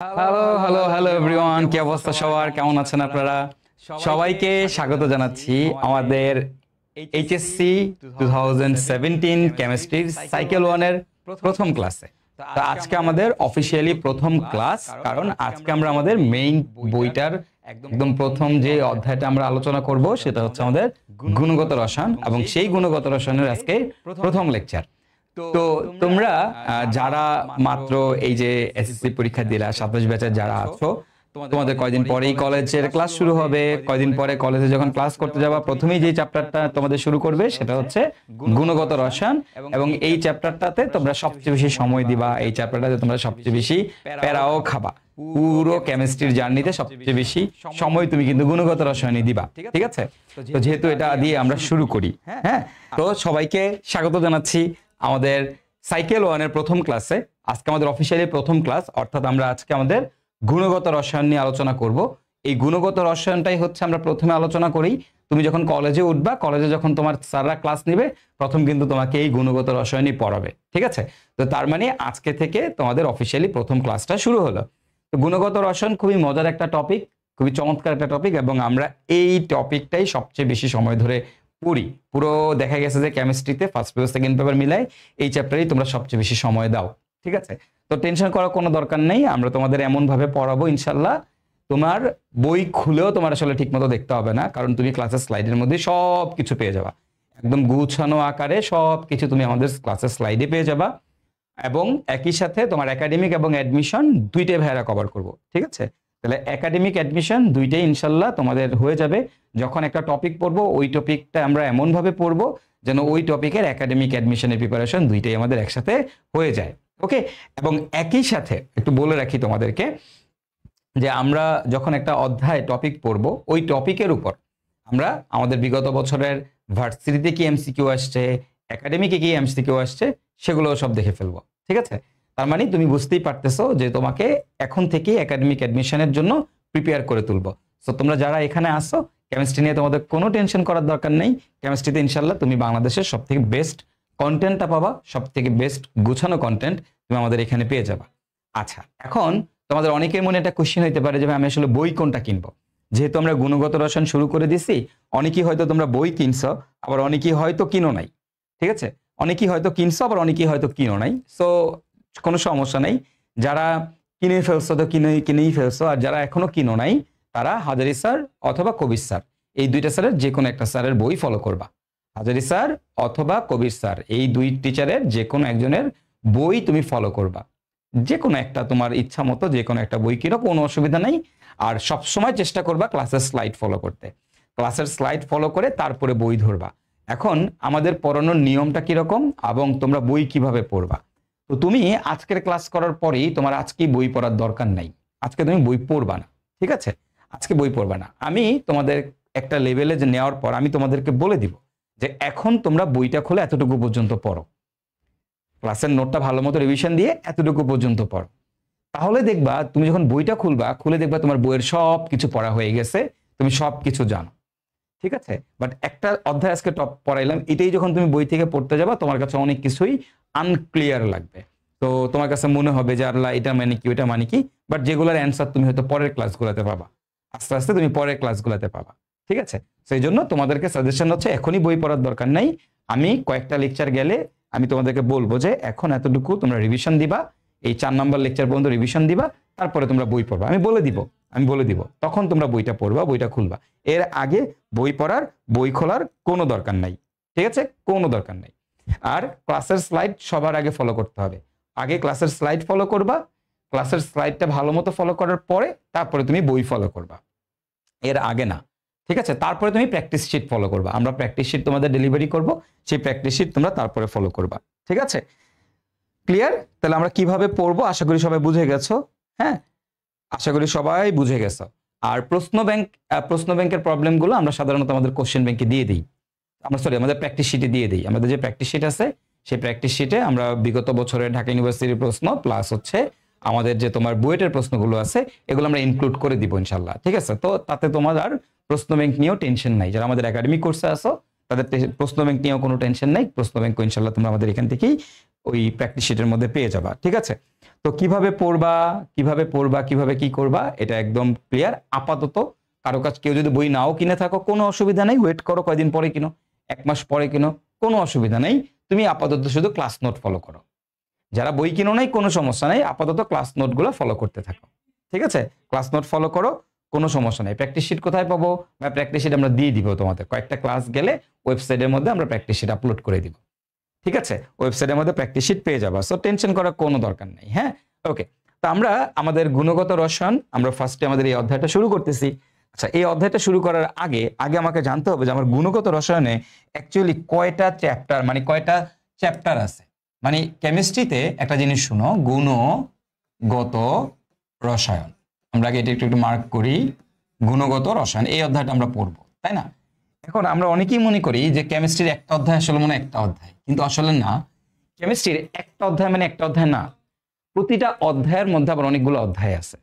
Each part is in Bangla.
হ্যালো হ্যালো হ্যালো এভরিওয়ান, কি অবস্থা সবার? কেমন আছেন আপনারা? সবাইকে স্বাগত জানাচ্ছি আমাদের এইচএসসি 2017 কেমিস্ট্রির সাইকেল 1 এর প্রথম ক্লাসে। তো আজকে আমাদের অফিসিয়ালি প্রথম ক্লাস, কারণ আজকে আমরা আমাদের মেইন বইটার একদম প্রথম যে অধ্যায়টা আমরা আলোচনা করব সেটা হচ্ছে আমাদের গুণগত রসায়ন, এবং সেই গুণগত রসায়নের আজকে প্রথম লেকচার। তো তোমরা যারা মাত্র এই যে এসএসসি পরীক্ষা দিলা, 27 ব্যাচের যারা আছো, তোমাদের কয়দিন পরেই কলেজের ক্লাস শুরু হবে। কয়দিন পরে কলেজে যখন ক্লাস করতে যাবা, প্রথমেই যে চ্যাপ্টারটা তোমাদের শুরু করবে সেটা হচ্ছে গুণগত রসায়ন, এবং এই চ্যাপ্টারটাতে তোমরা সবচেয়ে বেশি সময় দিবা। এই চ্যাপ্টারটাতে তোমরা সবচেয়ে বেশি প্যারাও খাবা। পুরো কেমিস্ট্রির জার্নিতে সবচেয়ে বেশি সময় তুমি কিন্তু গুণগত রসায়নে দিবা, ঠিক আছে? তো যেহেতু এটা দিয়ে আমরা শুরু করি, হ্যাঁ, তো সবাইকে স্বাগত জানাচ্ছি আমাদের সাইকেল 1 এর প্রথম ক্লাসে। আজকে আমাদের অফিসিয়ালি প্রথম ক্লাস, অর্থাৎ আমরা আজকে আমাদের গুণগত রসায়ন নিয়ে আলোচনা করব। এই গুণগত রসায়নটাই হচ্ছে আমরা প্রথমে আলোচনা করি। তুমি যখন কলেজে উঠবা, কলেজে যখন তোমার স্যাররা ক্লাস নেবে, প্রথম কিন্তু তোমাকে এই গুণগত রসায়নই পড়াবে, ঠিক আছে? তো তার মানে আজকে থেকে তোমাদের অফিসিয়ালি প্রথম ক্লাসটা শুরু হলো। তো গুণগত রসায়ন খুবই মজার একটা টপিক, খুবই চমৎকার একটা টপিক, এবং আমরা এই টপিকটাই সবচেয়ে বেশি সময় ধরে পড়ি। পুরো দেখা গেছে যে কেমিস্ট্রিতে ফার্স্ট পেপার সেকেন্ড পেপার মিলাই এই চ্যাপ্টারেই তোমরা সবচেয়ে বেশি সময় দাও, ঠিক আছে? তো টেনশন করার কোনো দরকার নেই, আমরা তোমাদের এমন ভাবে পড়াবো ইনশাল্লাহ তোমার বই খুলেও তোমার আসলে ঠিকমতো দেখতে হবে না, কারণ তুমি ক্লাসের স্লাইডের মধ্যে সব কিছু পেয়ে যাবা। একদম গুছানো আকারে সব কিছু তুমি আমাদের ক্লাসের স্লাইডে পেয়ে যাবা, এবং একই সাথে তোমার একাডেমিক এবং অ্যাডমিশন দুইটাই ভাইরা কভার করব, ঠিক আছে? তাহলে একাডেমিক অ্যাডমিশন দুইটাই ইনশাল্লাহ তোমাদের হয়ে যাবে। যখন একটা টপিক পড়বো, ওই টপিকটা আমরা এমনভাবে পড়বো যেন ওই টপিকের একাডেমিক অ্যাডমিশনের প্রিপারেশন দুইটাই আমাদের একসাথে হয়ে যায়, ওকে? এবং একই সাথে একটু বলে রাখি তোমাদেরকে যে আমরা যখন একটা অধ্যায় টপিক পড়বো, ওই টপিকের উপর আমরা আমাদের বিগত বছরের ভার্সিটিতে কি এমসিকিউ আসছে, একাডেমিকে কি এমসিকিউ আসছে, সেগুলো সব দেখে ফেলবো, ঠিক আছে? তার মানে তুমি বুঝতেই পারতেছো যে তোমাকে এখন থেকে একাডেমিক অ্যাডমিশনের জন্য প্রিপেয়ার করে তুলবো। সো তোমরা যারা এখানে আসো, কেমিস্ট্রি নিয়ে তোমাদের কোনো টেনশন করার দরকার নেই। কেমিস্ট্রিতে ইনশাল্লাহ তুমি বাংলাদেশের সব থেকে বেস্ট কন্টেন্টটা পাবা, সব থেকে বেস্ট গুছানো কন্টেন্ট তুমি আমাদের এখানে পেয়ে যাবা। আচ্ছা, এখন তোমাদের অনেকের মনে একটা কোশ্চেন হইতে পারে যে আমি আসলে বই কোনটা কিনবো। যেহেতু আমরা গুণগত রসায়ন শুরু করে দিছি, অনেকেই হয়তো তোমরা বই কিনছো, আবার অনেকেই হয়তো কিনো নাই, ঠিক আছে? অনেকেই হয়তো কিনছো, আবার অনেকেই হয়তো কিনো নাই। সো কোনো সমস্যা নাই, যারা কিনে ফেলছো তো কিনেই ফেলছো, আর যারা এখনো কিনো নাই তারা হাজারি স্যার অথবা কবির স্যার, এই দুইটা স্যারের যে কোনো একটা স্যারের বই ফলো করবা। হাজারি স্যার অথবা কবির স্যার, এই দুই টিচারের যে কোনো একজনের বই তুমি ফলো করবা। যে কোনো একটা তোমার ইচ্ছা মতো যে কোনো একটা বই কিনো, কোনো অসুবিধা নেই। আর সবসময় চেষ্টা করবা ক্লাসের স্লাইড ফলো করতে। ক্লাসের স্লাইড ফলো করে তারপরে বই ধরবা। এখন আমাদের পড়ানোর নিয়মটা কিরকম এবং তোমরা বই কিভাবে পড়বা। তো তুমি আজকের ক্লাস করার পরেই তোমার আজকে বই পড়ার দরকার নাই, আজকে তুমি বই পড়বা না, ঠিক আছে? আজকে বই পড়বা না। আমি তোমাদের একটা লেভেলে যে নেওয়ার পর আমি তোমাদেরকে বলে দিব যে এখন তোমরা বইটা খুলে এতটুকু পর্যন্ত পড়ো, ক্লাসের নোটটা ভালো মতো রিভিশন দিয়ে এতটুকু পর্যন্ত পড়ো। তাহলে দেখবা তুমি যখন বইটা খুলে দেখবা তোমার বইয়ের সব কিছু পড়া হয়ে গেছে, তুমি সব কিছু জানো, ঠিক আছে? বাট একটা অধ্যায় আজকে টপ পড়াইলাম, এটাই যখন তুমি বই থেকে পড়তে যাবা তোমার কাছে অনেক কিছুই আনক্লিয়ার লাগবে। তো তোমার কাছে মনে হবে যে আল্লাহ এটা মানে কি, ওটা মানে কি, বাট যেগুলোর অ্যান্সার তুমি হয়তো পরের ক্লাসগুলোতে পাবা, আস্তে আস্তে তুমি পরের ক্লাসগুলোতে পাবা, ঠিক আছে? সেই জন্য তোমাদেরকে সাজেশন হচ্ছে এখনই বই পড়ার দরকার নাই। আমি কয়েকটা লেকচার গেলে আমি তোমাদেরকে বলবো যে এখন এতটুকু তোমরা রিভিশন দিবা, এই 4 নম্বর লেকচার পর্যন্ত রিভিশন দিবা, তারপরে তোমরা বই পড়বা। আমি বলে দিব তখন তোমরা বইটা পড়বা, বইটা খুলবা। এর আগে বই পড়ার, বই খোলার কোনো দরকার নাই, ঠিক আছে? কোনো দরকার নাই। আর ক্লাসের স্লাইড সবার আগে ফলো করতে হবে। আগে ক্লাসের স্লাইড ফলো করবা, ক্লাসের স্লাইডটা ভালো মতো ফলো করার পরে তারপরে তুমি বই ফলো করবা, এর আগে না, ঠিক আছে? তারপরে তুমি প্র্যাকটিস শিট ফলো করবা, আমরা প্র্যাকটিস শিট তোমাদের ডেলিভারি করব, সেই প্র্যাকটিস শিট তোমরা তারপরে ফলো করবা, ঠিক আছে? ক্লিয়ার? তাহলে আমরা কিভাবে পড়বো আশা করি সবাই বুঝে গেছো, হ্যাঁ? আশা করি সবাই বুঝে গেছো। আর প্রশ্ন ব্যাংকের প্রবলেমগুলো আমরা সাধারণত আমাদের কোশ্চেন ব্যাংকে দিয়ে দিই, আমাদের প্র্যাকটিস শিটে দিয়ে দিই। আমাদের যে প্র্যাকটিস শিট আছে সেই প্র্যাকটিস শিটে আমরা বিগত বছরের ঢাকা ইউনিভার্সিটির প্রশ্ন প্লাস হচ্ছে আমাদের যে তোমার বুয়েটের প্রশ্নগুলো আছে এগুলো আমরা ইনক্লুড করে দিব ইনশাল্লাহ, ঠিক আছে? তো তাতে তোমার আর প্রশ্ন ব্যাংক নিয়েও টেনশন নাই। যারা আমাদের একাডেমিক কোর্সে আসো তাদের প্রশ্ন ব্যাংক নিয়েও কোনো টেনশন নাই, প্রশ্ন ব্যাংক ইনশাল্লাহ তোমরা আমাদের এখান থেকেই ওই প্র্যাকটিস শিটের মধ্যে পেয়ে যাবা, ঠিক আছে? তো কিভাবে পড়বা, কিভাবে কি করবা, এটা একদম ক্লিয়ার। আপাতত কারো কাছে কেউ যদি বই নাও কিনে থাকো কোনো অসুবিধা নেই, ওয়েট করো, কয়দিন পরে কিনো, 1 মাস পরে কিনো, কোনো অসুবিধা নেই। তুমি আপাতত শুধু ক্লাস নোট ফলো করো। যারা বই কিনো নাই কোনো সমস্যা নেই, আপাতত ক্লাস নোটগুলো ফলো করতে থাকো, ঠিক আছে? ক্লাস নোট ফলো করো, কোনো সমস্যা নেই। প্র্যাকটিস শিট কোথায় পাবো? বা প্র্যাকটিস শিট আমরা দিয়ে দিব তোমাদের, কয়েকটা ক্লাস গেলে ওয়েবসাইটের মধ্যে আমরা প্র্যাকটিস শিট আপলোড করে দিব, ঠিক আছে? ওয়েবসাইটের মধ্যে প্র্যাকটিস শিট পেয়ে যাবা, সো টেনশন করার কোনো দরকার নেই। হ্যাঁ, ওকে। তো আমরা আমাদের গুণগত রসায়ন আমরা ফার্স্টে আমাদের এই অধ্যায়টা শুরু করতেছি। আচ্ছা, এই অধ্যায়টা শুরু করার আগে আমাকে জানতে হবে যে আমার গুণগত রসায়নে অ্যাকচুয়ালি কয়টা চ্যাপ্টার, মানে কয়টা চ্যাপ্টার আছে। মানে কেমিস্ট্রিতে একটা জিনিস শুনো, গুণগত রসায়ন, আমরা আগে এটা একটু মার্ক করি, গুণগত রসায়ন এই অধ্যায়টা আমরা পড়বো, তাই না? এখন আমরা অনেকেই মনে করি যে কেমিস্ট্রির একটা অধ্যায় আসলে মানে একটা অধ্যায়, কিন্তু আসলে না। কেমিস্ট্রির একটা অধ্যায় মানে একটা অধ্যায় না, প্রতিটা অধ্যায়ের মধ্যে আবার অনেকগুলো অধ্যায় আছে,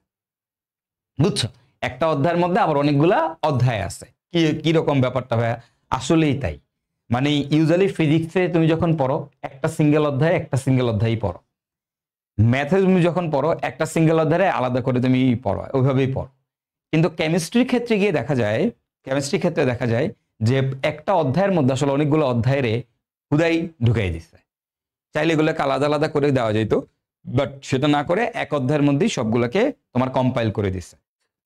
বুঝছো? একটা অধ্যায়ের মধ্যে আবার অনেকগুলা অধ্যায় আছে। কি রকম ব্যাপারটা ভাইয়া? আসলেই তাই। মানে ইউজুয়ালি ফিজিক্সে তুমি যখন পড়ো একটা সিঙ্গেল অধ্যায়ই পড়ো, ম্যাথে তুমি যখন পড়ো একটা সিঙ্গেল অধ্যায়ে আলাদা করে তুমি পড়ো, ওইভাবেই পড়ো। কিন্তু কেমিস্ট্রির ক্ষেত্রে দেখা যায় যে একটা অধ্যায়ের মধ্যে আসলে অনেকগুলো অধ্যায়ের হুদাই ঢুকাই দিচ্ছে। চাইলে এগুলোকে আলাদা আলাদা করে দেওয়া যেত, বাট সেটা না করে এক অধ্যায়ের মধ্যেই সবগুলোকে তোমার কম্পাইল করে দিচ্ছে।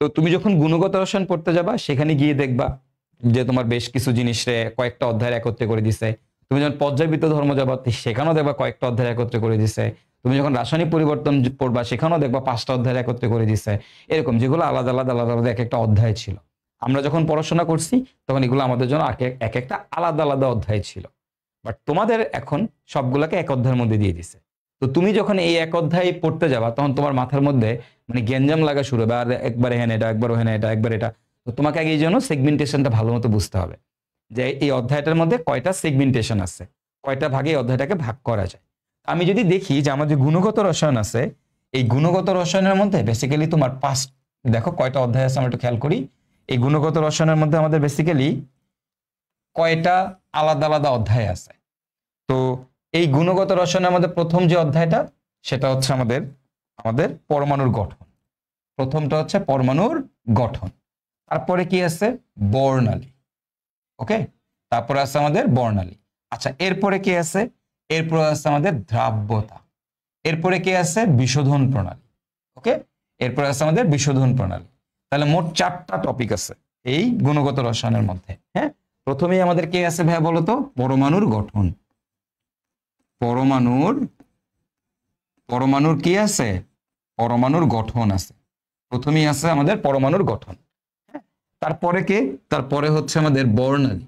তো তুমি যখন গুণগত রসায়ন পড়তে যাবা সেখানে গিয়ে দেখবা যে তোমার বেশ কিছু জিনিসে কয়েকটা অধ্যায় একত্রে করে দিছে। তুমি যখন পর্যায়বৃত্ত ধর্ম যাবা সেখানেও দেখবা কয়েকটা অধ্যায় একত্রে করে দিছে। তুমি যখন রাসায়নিক পরিবর্তন পড়বা সেখানেও দেখবা 5টা অধ্যায় একত্রে করে দিছে। এরকম যেগুলো আলাদা আলাদা এক একটা অধ্যায় ছিল। আমরা যখন পড়াশোনা করছি তখন এগুলো আমাদের জন্য এক একটা আলাদা আলাদা অধ্যায় ছিল, বাট তোমাদের এখন সবগুলোকে এক অধ্যায়ের মধ্যে দিয়ে দিছে। তো তুমি যখন এই এক অধ্যায় পড়তে যাবা তখন তোমার মাথার মধ্যে মানে গ্যাঞ্জাম লাগা শুরু হবে, আর একবার এখানে এটা, একবার ওখানে এটা, একবার এটা। তো তোমাকে আগে এই জন্য সেগমেন্টেশনটা ভালো মতো বুঝতে হবে যে এই অধ্যায়টার মধ্যে কয়টা সেগমেন্টেশন আছে, কয়টা ভাগে এই অধ্যায়টাকে ভাগ করা যায়। আমি যদি দেখি যে আমার যে গুণগত রসায়ন আছে, এই গুণগত রসায়নের মধ্যে বেসিক্যালি তোমার দেখো কয়টা অধ্যায় আছে, আমরা একটু খেয়াল করি। এই গুণগত রসায়নের মধ্যে আমাদের বেসিক্যালি কয়টা আলাদা আলাদা অধ্যায় আছে। তো এই গুণগত রসায়নের মধ্যে প্রথম যে অধ্যায়টা সেটা হচ্ছে আমাদের পরমাণুর গঠন। প্রথমটা হচ্ছে পরমাণুর গঠন। তারপরে কি আছে? বর্ণালী। ওকে, তারপরে আছে আমাদের বর্ণালী। আচ্ছা, এরপরে কি আছে? এরপরে আছে আমাদের দ্রাব্যতা। এরপরে কি আছে? বিশোধন প্রণালী। ওকে, এরপরে আছে আমাদের বিশোধন প্রণালী। তাহলে মোট 4টা টপিক আছে এই গুণগত রসায়নের মধ্যে। হ্যাঁ, প্রথমেই আমাদের কি আছে ভাইয়া বলতো? পরমাণুর গঠন। পরমাণুর কি আছে? পরমাণুর গঠন আছে। প্রথমেই আছে আমাদের পরমাণুর গঠন। তারপরে কে? তারপরে হচ্ছে আমাদের বর্ণালী।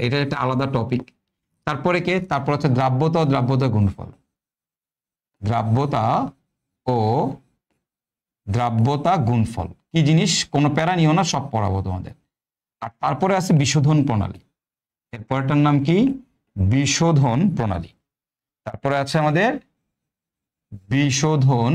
এটা একটা আলাদা টপিক। তারপরে কে? তারপর হচ্ছে দ্রাব্যতা ও দ্রাব্যতা গুণফল। দ্রাব্যতা ও দ্রাব্যতা গুণফল কি জিনিস? কোনো প্যারা নিও না, সব পড়াবো তোমাদের। আর তারপরে আছে বিশোধন প্রণালী। এরপরটার নাম কি? বিশোধন প্রণালী। তারপরে আছে আমাদের বিশোধন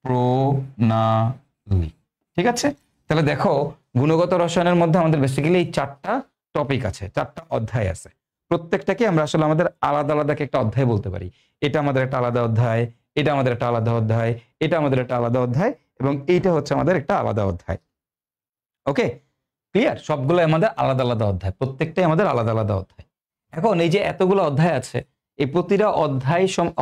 প্রণালী। ঠিক আছে, তাহলে দেখো গুণগত রসায়নের মধ্যে আমাদের বেসিক্যালি এই 4টা টপিক আছে, 4টা অধ্যায় আছে। প্রত্যেকটাকে আমরা আসলে আমাদের আলাদা আলাদা একটা অধ্যায় বলতে পারি। এটা আমাদের একটা আলাদা অধ্যায়, এটা আমাদের একটা আলাদা অধ্যায়, এটা আমাদের একটা আলাদা অধ্যায়, এবং এইটা হচ্ছে আমাদের একটা আলাদা অধ্যায়। ওকে, ক্লিয়ার? সবগুলো আমাদের আলাদা আলাদা অধ্যায়, প্রত্যেকটাই আমাদের আলাদা আলাদা অধ্যায়। এখন এই যে এতগুলো অধ্যায় আছে, এই প্রতিটা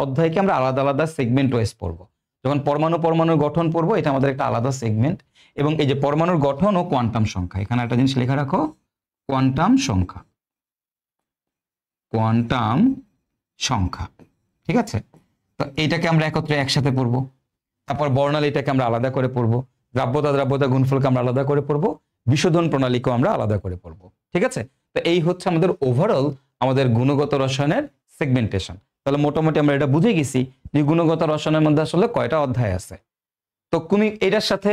অধ্যায়কে আমরা আলাদা আলাদা সেগমেন্ট ওয়াইজ পড়বো। যখন পরমাণুর গঠন পড়বো, এটা আমাদের একটা আলাদা সেগমেন্ট। এবং এই যে পরমাণুর গঠন ও কোয়ান্টাম সংখ্যা, এখানে একটা জিনিস লেখা রাখো, কোয়ান্টাম সংখ্যা। ঠিক আছে, তো এইটাকে আমরা একসাথে পড়বো। তারপর বর্ণালীটাকে আমরা আলাদা করে পড়বো, দ্রাব্যতা গুণফলকে আমরা আলাদা করে পড়বো, বিশোধন প্রণালীকেও আমরা আলাদা করে পড়বো। ঠিক আছে, তো এই হচ্ছে আমাদের ওভারঅল আমাদের গুণগত রসায়নের সেগমেন্টেশন। তাহলে মোটামুটি আমরা এটা বুঝে গেছি যে গুণগত রসায়নের মধ্যে আসলে কয়টা অধ্যায় আছে। তো তুমি এটার সাথে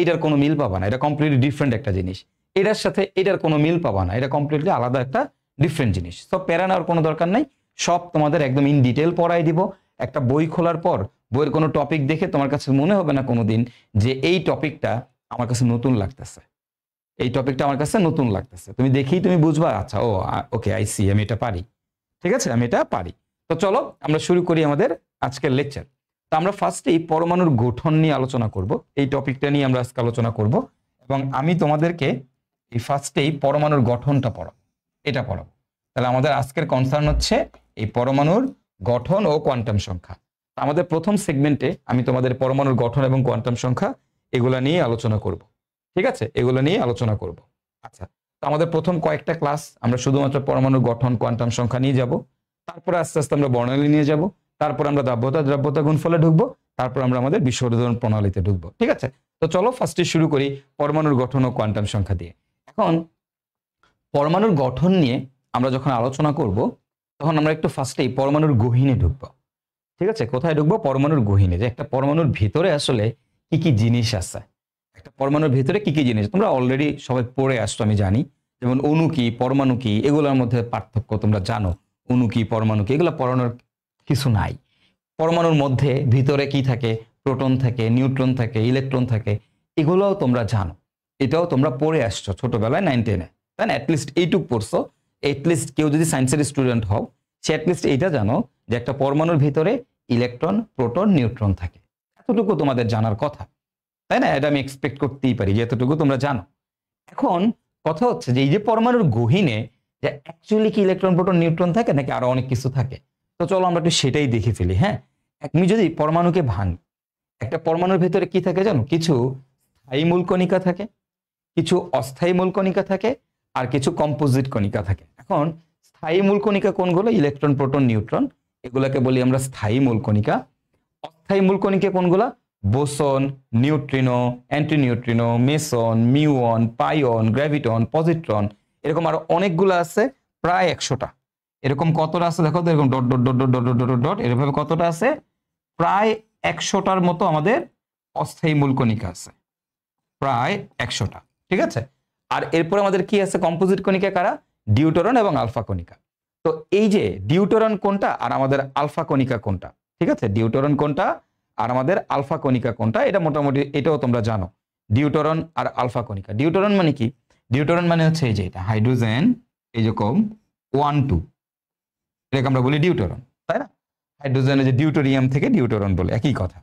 এইটার কোনো মিল পাবা না, এটা কমপ্লিটলি ডিফারেন্ট একটা জিনিস। এটার সাথে এটার কোনো মিল পাবা না, এটা কমপ্লিটলি আলাদা একটা ডিফারেন্ট জিনিস। সব প্যারা নেওয়ার কোনো দরকার নাই, সব তোমাদের একদম ইন ডিটেল পড়াই দিব। একটা বই খোলার পর বইয়ের কোনো টপিক দেখে তোমার কাছে মনে হবে না কোনোদিন যে এই টপিকটা আমার কাছে নতুন লাগতেছে। এই টপিকটা আমার কাছে নতুন লাগতেছে, তুমি দেখি তুমি বুঝবা, আচ্ছা ও ওকে আই সি, আমি এটা পারি, ঠিক আছে, আমি এটা পারি। তো চলো আমরা শুরু করি আমাদের আজকের লেকচার। তো আমরা ফার্স্টেই পরমাণুর গঠন নিয়ে আলোচনা করব, এই টপিকটা নিয়ে আমরা আজকে আলোচনা করব, এবং আমি তোমাদেরকে এই ফার্স্টেই পরমাণুর গঠনটা পড়াবো, এটা পড়াবো। তাহলে আমাদের আজকের কনসার্ন হচ্ছে এই পরমাণুর গঠন ও কোয়ান্টাম সংখ্যা। আমাদের প্রথম সেগমেন্টে আমি তোমাদের পরমাণুর গঠন এবং কোয়ান্টাম সংখ্যা এগুলা নিয়ে আলোচনা করব, ঠিক আছে, এগুলো নিয়ে আলোচনা করব। আচ্ছা, তো আমাদের প্রথম কয়েকটা ক্লাস আমরা শুধুমাত্র পরমাণুর গঠন কোয়ান্টাম সংখ্যা নিয়ে যাব, তারপরে আস্তে আস্তে আমরা বর্ণালী নিয়ে যাব, তারপর আমরা দ্রব্যতা গুণফলে ঢুকবো, তারপর আমরা আমাদের বিস্ফোরণ প্রণালীতে ঢুকবো, ঠিক আছে। তো চলো ফার্স্টে শুরু করি পরমাণুর গঠন ও কোয়ান্টাম সংখ্যা দিয়ে। এখন পরমাণুর গঠন নিয়ে আমরা যখন আলোচনা করব তখন আমরা একটু ফার্স্টেই পরমাণুর গহীনে ঢুকবো, ঠিক আছে। কোথায় ঢুকবো? পরমাণুর গহীনে, যে একটা পরমাণুর ভিতরে আসলে কি কি জিনিস আছে, একটা পরমাণুর ভিতরে কি কি জিনিস তোমরা অলরেডি সবাই পড়ে আসছো আমি জানি, যেমন অণু কি, পরমাণু কি, এগুলোর মধ্যে পার্থক্য তোমরা জানো। অণু কি, পরমাণু কি, এগুলো পড়ানোর কিছু নাই। পরমাণুর মধ্যে ভিতরে কি থাকে, প্রোটন থাকে, নিউট্রন থাকে, ইলেকট্রন থাকে, এগুলোও তোমরা জানো, এটাও তোমরা পড়ে আসছো ছোটবেলায় 9-10-এ, তাই না? অ্যাটলিস্ট এইটুক পড়ছো। অ্যাটলিস্ট কেউ যদি সায়েন্সের স্টুডেন্ট হও সে অ্যাটলিস্ট এইটা জানো যে একটা পরমাণুর ভিতরে ইলেকট্রন, প্রোটন, নিউট্রন থাকে, এতটুকু তোমাদের জানার কথা, তাই না? এটা আমি এক্সপেক্ট করতেই পারি যে এতটুকু তোমরা জানো। এখন কথা হচ্ছে যে এই যে পরমাণুর গহীনে যে অ্যাকচুয়ালি কি ইলেকট্রন, প্রোটন, নিউট্রন থাকে নাকি আরো অনেক কিছু থাকে, তো চলো আমরা একটু সেটাই দেখে ফেলি। হ্যাঁ, আমি যদি পরমাণুকে ভাঙি, একটা পরমাণুর ভিতরে কি থাকে জানো? কিছু স্থায়ী মূল কণিকা থাকে, কিছু অস্থায়ী মূল কণিকা থাকে, আর কিছু কম্পোজিট কণিকা থাকে। এখন স্থায়ী মূল কণিকা কোনগুলো? ইলেকট্রন, প্রোটন, নিউট্রন, এগুলাকে বলি আমরা স্থায়ী মূল কণিকা। অস্থায়ী মূল কণিকা কোনগুলা? Boson, neutrino, antineutrino, meson, muon, pion, graviton, positron, এরকম আরো অনেকগুলো আছে, প্রায় 100টা। এরকম কতটা আছে দেখো তো, এরকম dot dot dot dot dot dot dot dot এরভাবে কতটা আছে? প্রায় 100টার মতো আমাদের অস্থায়ী মূল কণিকা আছে, প্রায় 100টা, ঠিক আছে। আর এরপর আমাদের কি আছে? কম্পোজিট কণিকা কারা? ডিউটেরন এবং আলফা কণিকা। তো এই যে ডিউটেরন কোনটা আর আমাদের আলফা কণিকা কোনটা, ঠিক আছে, ডিউটেরন কোনটা আর আমাদের আলফা কণিকা কোনটা, এটা মোটামুটি এটাও তোমরা জানো, ডিউটেরন আর আলফা কণিকা। ডিউটেরন মানে কি? ডিউটেরন মানে হচ্ছে এই যে এটা হাইড্রোজেন, এই যে কম 1-2, এটাকে আমরা বলি ডিউটেরন, তাই না? হাইড্রোজেনের যে ডিউটেরিয়াম থেকে ডিউটেরন বলে, একই কথা।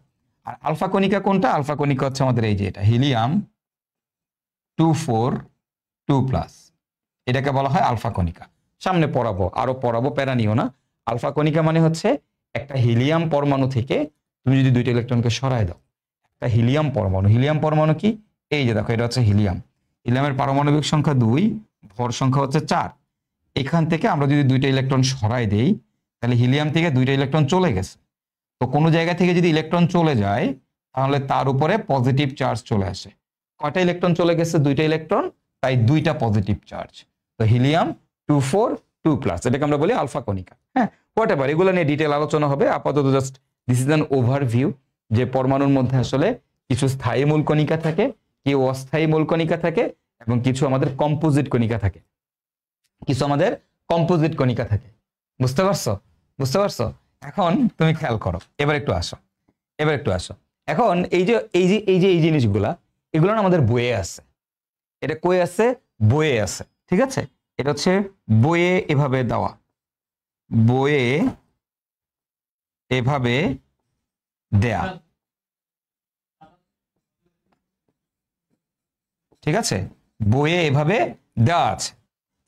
আর আলফা কণিকা কোনটা? আলফা কণিকা হচ্ছে আমাদের এই যে এটা হিলিয়াম 2-4-2+, এটাকে বলা হয় আলফা কণিকা। সামনে পড়াবো, আরো পড়াবো, প্যারা নিও না। আলফা কণিকা মানে হচ্ছে একটা হিলিয়াম পরমাণু থেকে তুমি যদি 2টা ইলেকট্রনকে সরায় দাও, একটা হিলিয়াম পরমাণু, হিলিয়াম পরমাণু কি? এই যে দেখো, এটা হচ্ছে হিলিয়াম, হিলিয়ামের পারমাণবিক সংখ্যা 2, ভর সংখ্যা হচ্ছে 4। এখান থেকে আমরা যদি 2টা ইলেকট্রন সরাই দেই তাহলে হিলিয়াম থেকে 2টা ইলেকট্রন চলে গেছে। তো কোনো জায়গা থেকে যদি ইলেকট্রন চলে যায় তাহলে তার উপরে পজিটিভ চার্জ চলে আসে। কয়টা ইলেকট্রন চলে গেছে? 2টা ইলেকট্রন, তাই 2টা পজিটিভ চার্জ। তো হিলিয়াম 2-4-2+, এটাকে আমরা বলি আলফা কণিকা। হ্যাঁ, হোয়াটএভার, এগুলো নিয়ে ডিটেল আলোচনা হবে। আপাতত just this is an overview, যে পরমাণুর মধ্যে আসলে কিছু স্থায়ী মূল কণিকা থাকে, কিছু অস্থায়ী মূল কণিকা থাকে, এবং কিছু আমাদের কম্পোজিট কণিকা থাকে, কিছু আমাদের কম্পোজিট কণিকা থাকে। বুঝতে পারছো? বুঝতে পারছো? এখন তুমি খেয়াল করো, এবার একটু আসো, এবার একটু আসো। এখন এই জিনিসগুলা, এগুলো না আমাদের বইয়ে আছে। এটা কই আছে? বইয়ে আছে, ঠিক আছে। এটা হচ্ছে বইয়ে এভাবে দেওয়া, বইয়ে এভাবে দেয়া, ঠিক আছে, বইয়ে এভাবে দেওয়া আছে।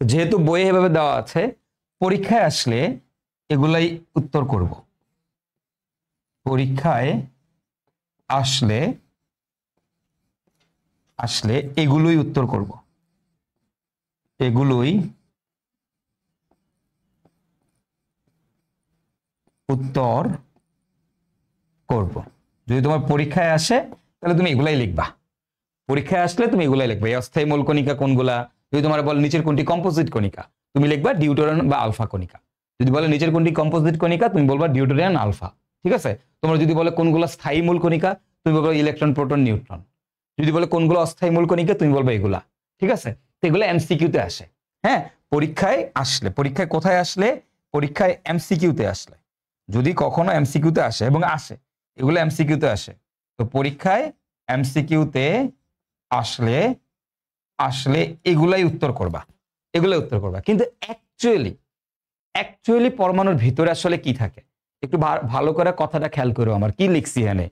যেহেতু বইয়ে এভাবে দেওয়া আছে, পরীক্ষায় আসলে এগুলাই উত্তর করব, পরীক্ষায় আসলে এগুলোই উত্তর করব, এগুলোই উত্তর করব। যদি তোমার পরীক্ষায় আসে তাহলে তুমি এগুলাই লিখবা, পরীক্ষায় আসলে তুমি এগুলাই লিখবে। এই অস্থায়ী মূল কণিকা কোনগুলা, যদি তোমার বলে নিচের কোনটি কম্পোজিট কণিকা, তুমি লিখবা ডিউটেরন বা আলফা কণিকা। যদি বলে নিচের কোনটি কম্পোজিট কণিকা, তুমি বলবা ডিউটেরিয়ান, আলফা, ঠিক আছে। তোমরা যদি বলে কোনগুলো স্থায়ী মূল কণিকা, তুমি বলবা ইলেকট্রন, প্রোটন, নিউট্রন। যদি বলে কোনগুলো অস্থায়ী মূল কণিকা, তুমি বলবা এগুলা, ঠিক আছে। তো এগুলো এমসিকিউতে আসে। হ্যাঁ, পরীক্ষায় আসলে, পরীক্ষায় কোথায় আসলে? পরীক্ষায় এমসিকিউতে আসলে, যদি কখনো এমসিকিউতে আসে, এবং আসে, এগুলো এমসিকিউতে আসে। তো পরীক্ষায় এমসিকিউতে আসলে আসলে এগুলাই উত্তর করবা, এগুলাই উত্তর করবা। কিন্তু অ্যাকচুয়ালি পরমাণুর ভিতরে আসলে কি থাকে একটু ভালো করে কথাটা খেয়াল করো। আমার কি লিখছি এখানে,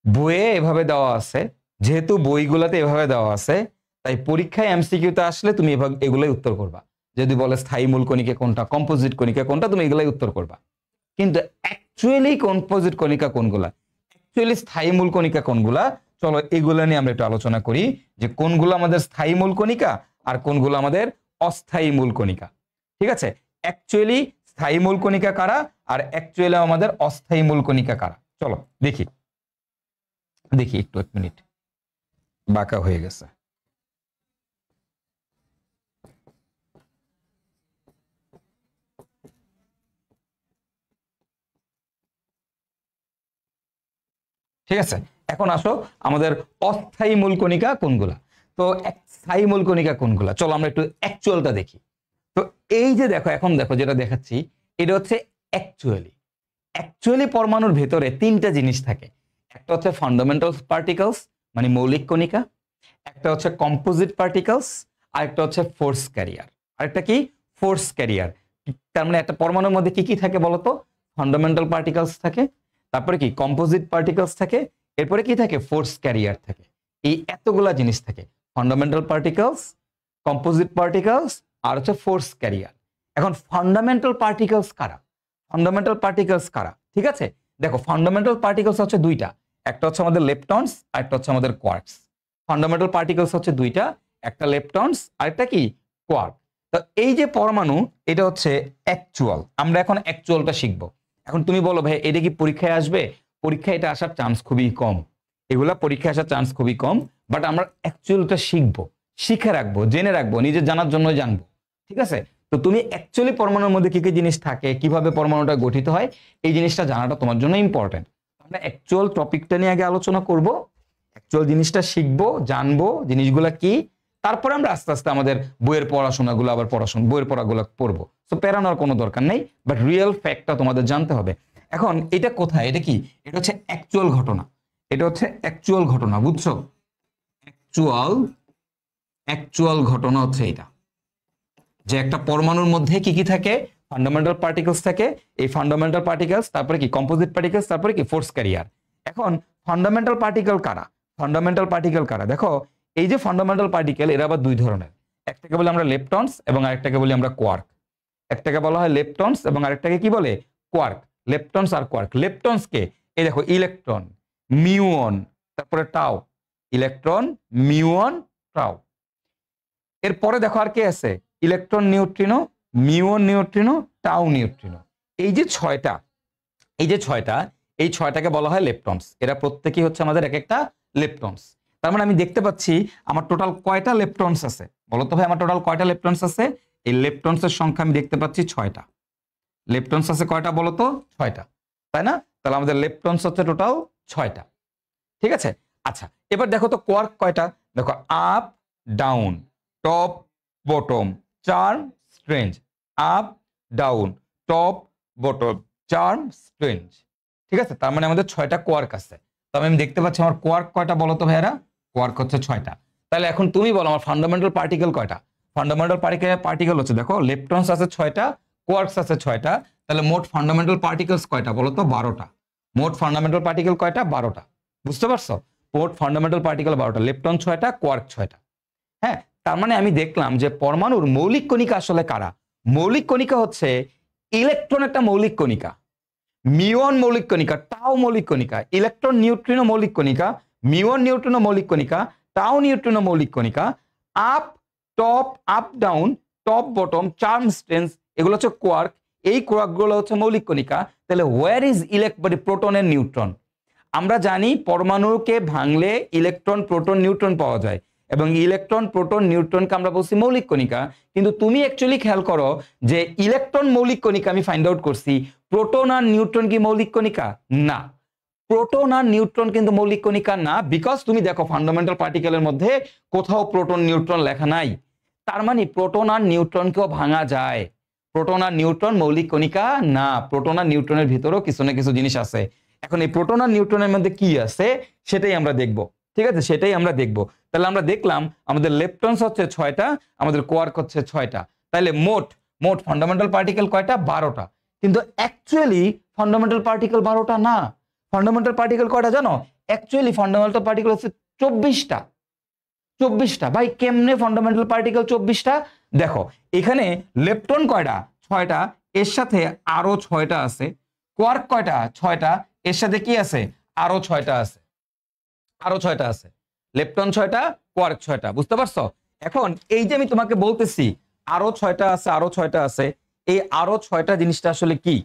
বইয়ে এভাবে দেওয়া আছে, যেহেতু বইগুলোতে এভাবে দেওয়া আছে তাই পরীক্ষায় এমসিকিউতে আসলে তুমি এগুলাই উত্তর করবা। যদি বলে স্থায়ী মূল কণিকা কোনটা, কম্পোজিট কণিকা কোনটা, তুমি এগুলাই উত্তর করবা। কিন্তু অ্যাকচুয়ালি কম্পোজিট কণিকা কোনগুলা, অ্যাকচুয়ালি স্থায়ী মূল কণিকা কোনগুলা, চলো এগুলা নিয়ে আমরা একটু আলোচনা করি যে কোনগুলো আমাদের স্থায়ী মূল কণিকা আর কোনগুলো আমাদের অস্থায়ী মূল কণিকা। ঠিক আছে, অ্যাকচুয়ালি স্থায়ী মূল কণিকা কারা আর অ্যাকচুয়ালি আমাদের অস্থায়ী মূল কণিকা কারা, চলো দেখি একটু, এক মিনিট, বাঁকা হয়ে গেছে। ঠিক আছে, এখন আসো আমাদের অস্থায়ী মূল কণিকা কোনগুলা, তো স্থায়ী মূল কণিকা কোনগুলা, চলো আমরা একটু অ্যাকচুয়ালটা দেখি। তো এই যে দেখো, এখন দেখো যেটা দেখাচ্ছি এটা হচ্ছে অ্যাকচুয়ালি পরমাণুর ভেতরে তিনটা জিনিস থাকে। একটা হচ্ছে ফান্ডামেন্টাল পার্টিকলস মানে মৌলিক কণিকা, একটা হচ্ছে কম্পোজিট পার্টিকলস, আর একটা হচ্ছে ফোর্স ক্যারিয়ার। আরেকটা কি? Force career. তার মানে একটা পরমাণুর মধ্যে কি কি থাকে বলতো? ফান্ডামেন্টাল পার্টিকলস থাকে, তারপরে কি কম্পোজিট পার্টিকলস থাকে, এরপরে কি থাকে? ফোর্স ক্যারিয়ার থাকে। এই এতগুলা জিনিস থাকে, ফান্ডামেন্টাল পার্টিকলস, কম্পোজিট পার্টিকলস আর হচ্ছে ফোর্স ক্যারিয়ার। এখন ফান্ডামেন্টাল পার্টিকলস কারা? ঠিক আছে, দেখো ফান্ডামেন্টাল পার্টিকলস হচ্ছে দুইটা, একটা হচ্ছে আমাদের লেপটনস আর একটা হচ্ছে আমাদের কোয়ার্কস। ফান্ডামেন্টাল পার্টিকলস হচ্ছে দুইটা, একটা লেপটনস আর একটা কি? কোয়ার্ক। তো এই যে পরমাণু, এটা হচ্ছে অ্যাকচুয়াল। আমরা এখন অ্যাকচুয়ালটা শিখবো। এখন তুমি বলো ভাই এটা কি পরীক্ষায় আসবে? পরীক্ষায় এটা আসার চান্স খুবই কম, এগুলা পরীক্ষায় আসার চান্স খুবই কম। বাট আমরা অ্যাকচুয়ালটা শিখবো, শিখে রাখবো, জেনে রাখবো, নিজের জানার জন্য জানবো। ঠিক আছে, তো তুমি অ্যাকচুয়ালি পরমাণুর মধ্যে কি কি জিনিস থাকে, কিভাবে পরমাণুটা গঠিত হয়, এই জিনিসটা জানাটা তোমার জন্য ইম্পর্টেন্ট। আমরা অ্যাকচুয়াল টপিকটা নিয়ে আগে আলোচনা করব, অ্যাকচুয়াল জিনিসটা শিখবো, জানবো জিনিসগুলা কি, তারপরে আমরা আস্তে আস্তে আমাদের বইয়ের পড়াশোনাগুলো আবার বইয়ের পড়াগুলো পড়বো। তো প্যারানোর কোনো দরকার নেই, বাট রিয়েল ফ্যাক্টটা তোমাদের জানতে হবে। এখন এটা কোথায়, এটা কি? এটা হচ্ছে অ্যাকচুয়াল ঘটনা, এটা হচ্ছে অ্যাকচুয়াল ঘটনা, বুঝছো? অ্যাকচুয়াল ঘটনা হচ্ছে এটা, যে একটা পরমাণুর মধ্যে কি কি থাকে? ফান্ডামেন্টাল পার্টিকলস থাকে, এই ফান্ডামেন্টাল পার্টিকলস, তারপরে কি কম্পোজিট পার্টিকলস, তারপরে কি ফোর্স ক্যারিয়ার। এখন ফান্ডামেন্টাল পার্টিকেল কারা? দেখো এই যে ফান্ডামেন্টাল পার্টিকেল, এরা আবার দুই ধরনের, একটাকে বলি আমরা লেপটনস এবং আরেকটাকে বলি আমরা কোয়ার্ক। একটাকে বলা হয় লেপটনস এবং আরেকটাকে কি বলে? কোয়ার্ক। লেপটনস আর কোয়ার্ক। লেপটনস কে? এই দেখো ইলেকট্রন, মিউন, তারপরে টাও, ইলেকট্রন, মিউন, টাও। এরপরে দেখো আর কে আছে? ইলেকট্রন নিউট্রিনো, মিউন নিউট্রিনো, টাও নিউট্রিনো। এই যে ছয়টা, এই ছয়টাকে বলা হয় লেপটনস। এরা প্রত্যেকই হচ্ছে আমাদের এক একটা লেপটনস। তার মানে আমি দেখতে পাচ্ছি আমার টোটাল কয়টা লেপটনস আছে? বলতো ভাই আমার টোটাল কয়টা লেপটনস আছে? এই লেপটনসের সংখ্যা আমি দেখতে পাচ্ছি 6টা। লেপটনস আছে কয়টা বলতো? 6টা, তাই না? তাহলে আমাদের লেপটনস হচ্ছে টোটাল 6টা। ঠিক আছে, আচ্ছা এবার দেখো তো কোয়ার্ক কয়টা? দেখো up, down, top, bottom, charm, strange. Up, down, top, bottom, charm, strange. ঠিক আছে, তার মানে আমাদের 6টা কোয়ার্ক আছে। তবে আমি দেখতে পাচ্ছি আমার কোয়ার্ক কয়টা বলতো ভাইয়ারা? কোয়ার্ক হচ্ছে 6টা। তাহলে এখন তুমি বলো আমার ফান্ডামেন্টাল পার্টিকেল কয়টা? ফান্ডামেন্টাল পার্টিকেল হচ্ছে, দেখো লেপটনস আছে 6টা, কোয়ার্কস আছে 6টা, তাহলে মোট ফান্ডামেন্টাল পার্টিকেলস কয়টা বলতো? 12টা। মোট ফান্ডামেন্টাল পার্টিকেল কয়টা? 12টা। বুঝতে পারছো? মোট ফান্ডামেন্টাল পার্টিকেল 12টা, লেপটন 6টা, কোয়ার্ক 6টা। হ্যাঁ, তার মানে আমি দেখলাম যে পরমাণুর মৌলিক কণিকা আসলে কারা? মৌলিক কণিকা হচ্ছে ইলেকট্রন একটা মৌলিক কণিকা, মিউন মৌলিক কণিকা, টাও মৌলিক কণিকা, ইলেকট্রন নিউট্রিনো মৌলিক কণিকা, মিউন নিউট্রিনো মৌলিক কণিকা, টাও নিউট্রিনো মৌলিক কণিকা, up, top, up down, top bottom, charm strange, এগুলো হচ্ছে কোয়ার্ক। এই কোয়ার্কগুলো হচ্ছে মৌলিক কণিকা। তাহলে where is proton and neutron? আমরা জানি পরমাণুকে ভাঙলে ইলেকট্রন, প্রোটন, নিউট্রন পাওয়া যায় এবং ইলেকট্রন, প্রোটন, নিউট্রনকে আমরা বলছি মৌলিক কণিকা। কিন্তু তুমি অ্যাকচুয়ালি খেয়াল করো যে ইলেকট্রন মৌলিক কণিকা আমি ফাইন্ড আউট করছি, প্রোটন আর নিউট্রন কি মৌলিক কণিকা? না, প্রোটন আর নিউট্রন কিন্তু মৌলিক কণিকা না। বিকজ তুমি দেখো ফান্ডামেন্টাল পার্টিকেলের মধ্যে কোথাও প্রোটন নিউট্রন লেখা নাই। তার মানে প্রোটন আর নিউট্রনকেও ভাঙা যায়। প্রোটন আর নিউট্রন মৌলিক কণিকা না, প্রোটন আর নিউট্রনের ভিতরেও কিছু না কিছু জিনিস আছে। এখন এই প্রোটন আর নিউট্রনের মধ্যে কি আছে সেটাই আমরা দেখব। ঠিক আছে, সেটাই আমরা দেখব। তাহলে আমরা দেখলাম আমাদের লেপটনস হচ্ছে 6টা, আমাদের কোয়ার্ক হচ্ছে 6টা। তাহলে মোট মোট ফান্ডামেন্টাল পার্টিকেল কয়টা? 12টা। কিন্তু অ্যাকচুয়ালি ফান্ডামেন্টাল পার্টিকেল 12টা না। ফান্ডামেন্টাল পার্টিকেল কয়টা জানো? অ্যাকচুয়ালি ফান্ডামেন্টাল পার্টিকেল হচ্ছে 24টা। 24টা। ভাই কেমনে ফান্ডামেন্টাল পার্টিকেল 24টা? দেখো এখানে লেপটন কয়টা? 6টা, এর সাথে আরো 6টা আছে। কোয়ার্ক কয়টা? 6টা, এর সাথে কি আছে? আরো 6টা আছে। আরো 6টা আছে। লেপটন 6টা, কোয়ার্ক 6টা। বুঝতে পারছো? এখন এই যে আমি তোমাকে বলতেছি আরো 6টা আছে, আরো 6টা আছে, এই আরো 6টা জিনিসটা আসলে কি?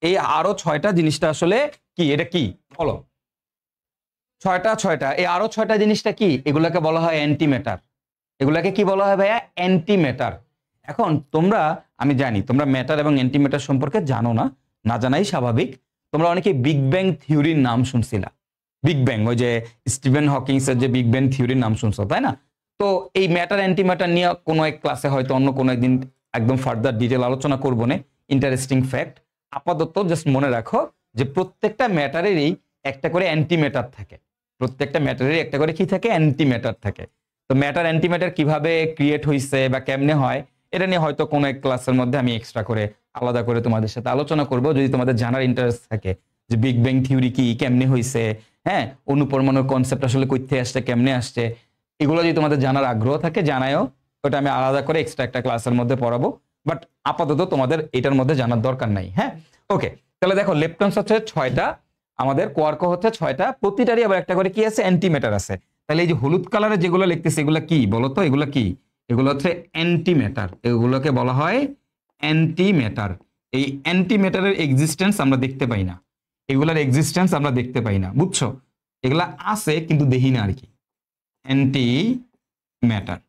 এই আরো 6টা জিনিসটা আসলে কি? এটা কি বলো? 6টা এই আরো 6টা জিনিসটা কি? এগুলাকে বলা হয় অ্যান্টিম্যাটার। এগুলাকে কি বলা হয় ভাইয়া? অ্যান্টিম্যাটার। এখন তোমরা, আমি জানি তোমরা ম্যাটার এবং অ্যান্টিম্যাটার সম্পর্কে জানো না, না জানাই স্বাভাবিক। তোমরা অনেকে বিগ ব্যাং থিওরির নাম শুনছিলা। বিগ ব্যাং, ওই যে স্টিভেন হকিংসের যে বিগ ব্যাং থিওরির নাম শুনছো, তাই না? তো এই ম্যাটার অ্যান্টিম্যাটার নিয়ে কোনো এক ক্লাসে হয়তো অন্য কোনো একদিন একদম ফার্দার ডিটেল আলোচনা করবো না। Interesting fact. আপাতত জাস্ট মনে রাখো যে প্রত্যেকটা ম্যাটারেরই একটা করে অ্যান্টিম্যাটার থাকে। প্রত্যেকটা ম্যাটারেরই একটা করে কি থাকে? অ্যান্টিম্যাটার থাকে। তো ম্যাটার অ্যান্টিম্যাটার কিভাবে ক্রিয়েট হইছে বা কেমনে হয়, এটা নিয়ে হয়তো কোনো এক ক্লাসের মধ্যে আমি এক্সট্রা করে আলাদা করে তোমাদের সাথে আলোচনা করব, যদি তোমাদের জানার ইন্টারেস্ট থাকে যে বিগ ব্যাং থিওরি কি, কেমনে হইছে, হ্যাঁ, অনুপরমাণুর কনসেপ্ট আসলে কই থেকে আসছে, কেমনে আসছে, এগুলো যদি তোমাদের জানার আগ্রহ থাকে জানায়ও। ওটা আমি আলাদা করে এক্সট্রা একটা ক্লাসের মধ্যে পড়াবো। বাট আপাতত তোমাদের এটার মধ্যে জানার দরকার নাই। হ্যাঁ, ওকে। তাহলে দেখো লেপটনস হচ্ছে 6টা, আমাদের কোয়ার্ক হচ্ছে 6টা, প্রতিটারই আবার একটা করে কি আছে? অ্যান্টিম্যাটার আছে। তাহলে এই যে হলুদ কালারে যেগুলো লিখতেছে এগুলো কি বলো তো? এগুলো কি? এগুলো হচ্ছে অ্যান্টিম্যাটার। এগুলোকে বলা হয় অ্যান্টিম্যাটার। এই অ্যান্টিম্যাটারের এক্সিস্টেন্স আমরা দেখতে পাই না, এগুলার এক্সিস্টেন্স আমরা দেখতে পাই না, বুঝছো? এগুলা আছে কিন্তু দেখি না আর কি। অ্যান্টি ম্যাটার,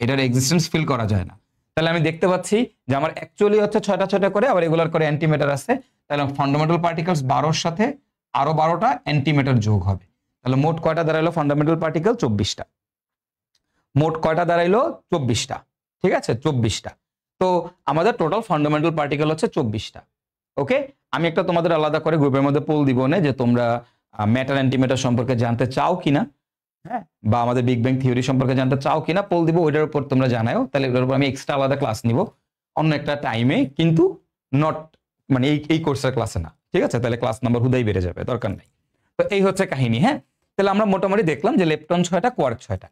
এটার এক্সিস্টেন্স ফিল করা যায় না। তাহলে আমি দেখতে পাচ্ছি যে আমার অ্যাকচুয়ালি হচ্ছে 6টা করে, আবার এগুলার করে অ্যান্টিম্যাটার আছে। তাহলে ফান্ডামেন্টাল পার্টিকেলস 12-র সাথে আরো 12টা অ্যান্টিম্যাটার যোগ হবে। তাহলে মোট কয়টা দাঁড়াইলো ফান্ডামেন্টাল পার্টিকেল? 24টা। মোট কয়টা দাঁড়াইলো? 24টা। ঠিক আছে, 24টা। তো আমাদের টোটাল ফান্ডামেন্টাল পার্টিকেল হচ্ছে 24টা। ওকে, আমি একটা তোমাদের আলাদা করে গ্রুপের মধ্যে পোল দিব না যে তোমরা ম্যাটার অ্যান্টিম্যাটার সম্পর্কে জানতে চাও কিনা, হ্যাঁ, বা আমাদের বিগ ব্যাং থিওরি সম্পর্কে জানতে চাও কিনা, পোল দিব। ওইটার উপর তোমরা জানাও। তাহলে এটার উপর আমি এক্সট্রা আলাদা ক্লাস নিব অন্য একটা টাইমে, কিন্তু নট মানে এই কোর্সের ক্লাসে না। ঠিক আছে, তাহলে ক্লাস নাম্বার হুদাই বেড়ে যাবে, দরকার নেই। তো এই হচ্ছে কাহিনী। হ্যাঁ, তাহলে আমরা মোটামুটি দেখলাম যে লেপটন 6টা, কোয়ার্ক 6টা।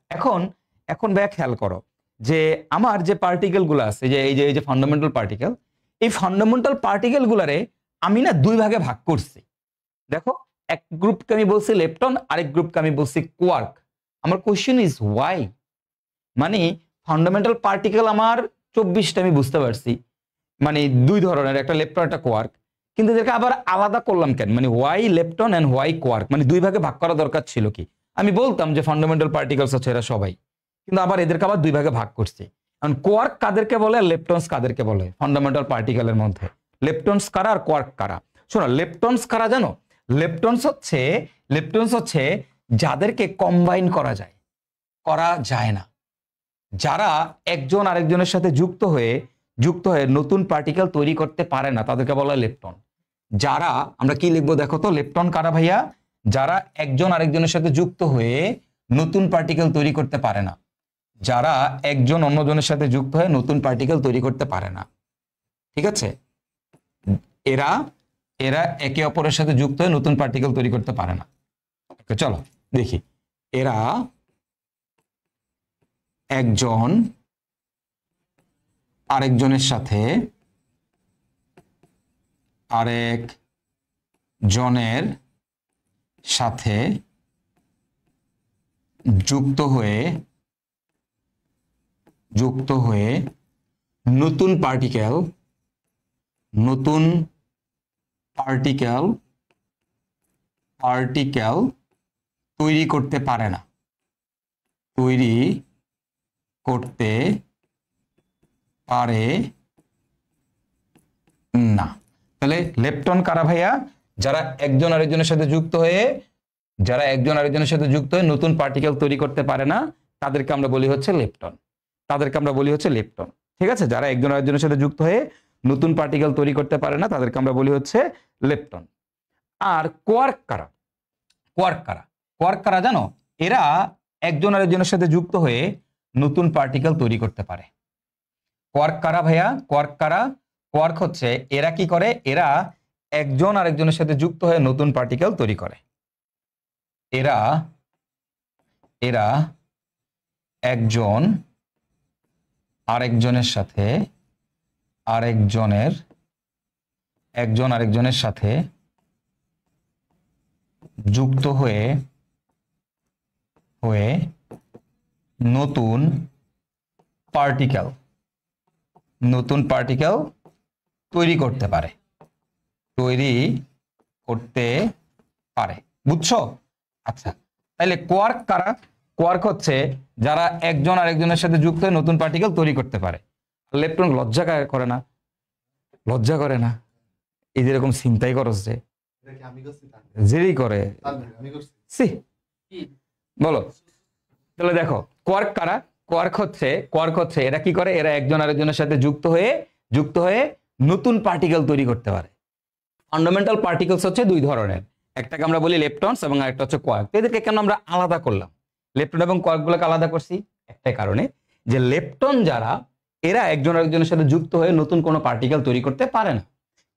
এখন ভাইয়া খেয়াল করো যে আমার যে পার্টিকেল গুলো আছে, যে এই যে ফান্ডামেন্টাল পার্টিকেল, এই ফান্ডামেন্টাল পার্টিকেল গুলারে আমি না 2 ভাগে ভাগ করছি। দেখো, এক গ্রুপকে আমি বলছি লেপটন, আরেক গ্রুপকে আমি বলছি কোয়ার্ক। আমার কোশ্চেন ইজ ওয়াই? মানে ফান্ডামেন্টাল পার্টিকেল আমার 24টা, আমি বুঝতে পারছি, মানে 2 ধরনের, একটা লেপটন একটা কোয়ার্ক, কিন্তু এদেরকে আবার আলাদা করলাম কেন? মানে why lepton and why quark, মানে 2 ভাগে ভাগ করা দরকার ছিল কি? আমি বলতাম যে ফান্ডামেন্টাল পার্টিকেলস হচ্ছে এরা সবাই, কিন্তু আবার এদেরকে আবার 2 ভাগে ভাগ করছি। কারণ কোয়ার্ক কাদেরকে বলে আর লেপটনস কাদেরকে বলে ফান্ডামেন্টাল পার্টিকেলের মধ্যে? লেপটনস কারা আর কোয়ার্ক কারা? শোনো, লেপটনস কারা জানো? লেপটনস হচ্ছে যাদেরকে কম্বাইন করা যায় না, যারা একজন আরেকজনের সাথে যুক্ত হয়ে নতুন পার্টিকেল তৈরি করতে পারে না, তাদেরকে বলা হয় লেপটন। যারা, আমরা কি লিখবো দেখো তো, লেপটন কারা ভাইয়া? যারা একজন আরেকজনের সাথে যুক্ত হয়ে নতুন পার্টিকেল তৈরি করতে পারে না, যারা একজন অন্যজনের সাথে যুক্ত হয়ে নতুন পার্টিকেল তৈরি করতে পারে না। ঠিক আছে, এরা একে অপরের সাথে যুক্ত হয়ে নতুন পার্টিকেল তৈরি করতে পারে না। চলো দেখি, এরা একজন আরেকজনের সাথে যুক্ত হয়ে নতুন পার্টিকেল তৈরি করতে পারে না, তাহলে লেপটন কারা ভাইয়া? যারা একজন আরেকজনের সাথে যুক্ত হয়ে নতুন পার্টিকেল তৈরি করতে পারে না, তাদেরকে আমরা বলি হচ্ছে লেপটন। ঠিক আছে, যারা একজন আরেকজনের সাথে যুক্ত হয়ে নতুন পার্টিকেল তৈরি করতে পারে না, তাদেরকে আমরা বলি হচ্ছে লেপটন। আর কোয়ার্ক কারা? কোয়ার্ক কারা জানো? এরা একজন আরেকজনের সাথে যুক্ত হয়ে নতুন পার্টিকেল তৈরি করতে পারে। কোয়ার্ক কারা ভাইয়া? কোয়ার্ক কারা? কোয়ার্ক হচ্ছে এরা কি করে, এরা একজন আরেকজনের সাথে যুক্ত হয়ে নতুন পার্টিকেল তৈরি করে। এরা এরা একজন আরেকজনের সাথে যুক্ত হয়ে নতুন পার্টিকেল তৈরি করতে পারে। বুঝছো? আচ্ছা, তাহলে কোয়ার্ক কারা? কোয়ার্ক হচ্ছে যারা একজন আরেকজনের সাথে যুক্ত হয়ে নতুন পার্টিকেল তৈরি করতে পারে। লেপটন লজ্জা করে না? এই যেরকম চিন্তাই করছ যে জেরি করে, বলো তাহলে দেখো কোয়ার্ক কারা? কোয়ার্ক হচ্ছে এরা কি করে, এরা একজন আরেকজনের সাথে যুক্ত হয়ে নতুন পার্টিকেল তৈরি করতে পারে। ফান্ডামেন্টাল পার্টিকেলস হচ্ছে দুই ধরনের, একটাকে আমরা বলি লেপটনস এবং আরেকটা হচ্ছে কোয়ার্ক। এদেরকে কেন আমরা আলাদা করলাম, লেপটন এবং কোয়ার্ক গুলোকে আলাদা করছি? একটাই কারণে, যে লেপটন যারা এরা একজন আরেকজনের সাথে যুক্ত হয়ে নতুন কোনো পার্টিকেল তৈরি করতে পারে না,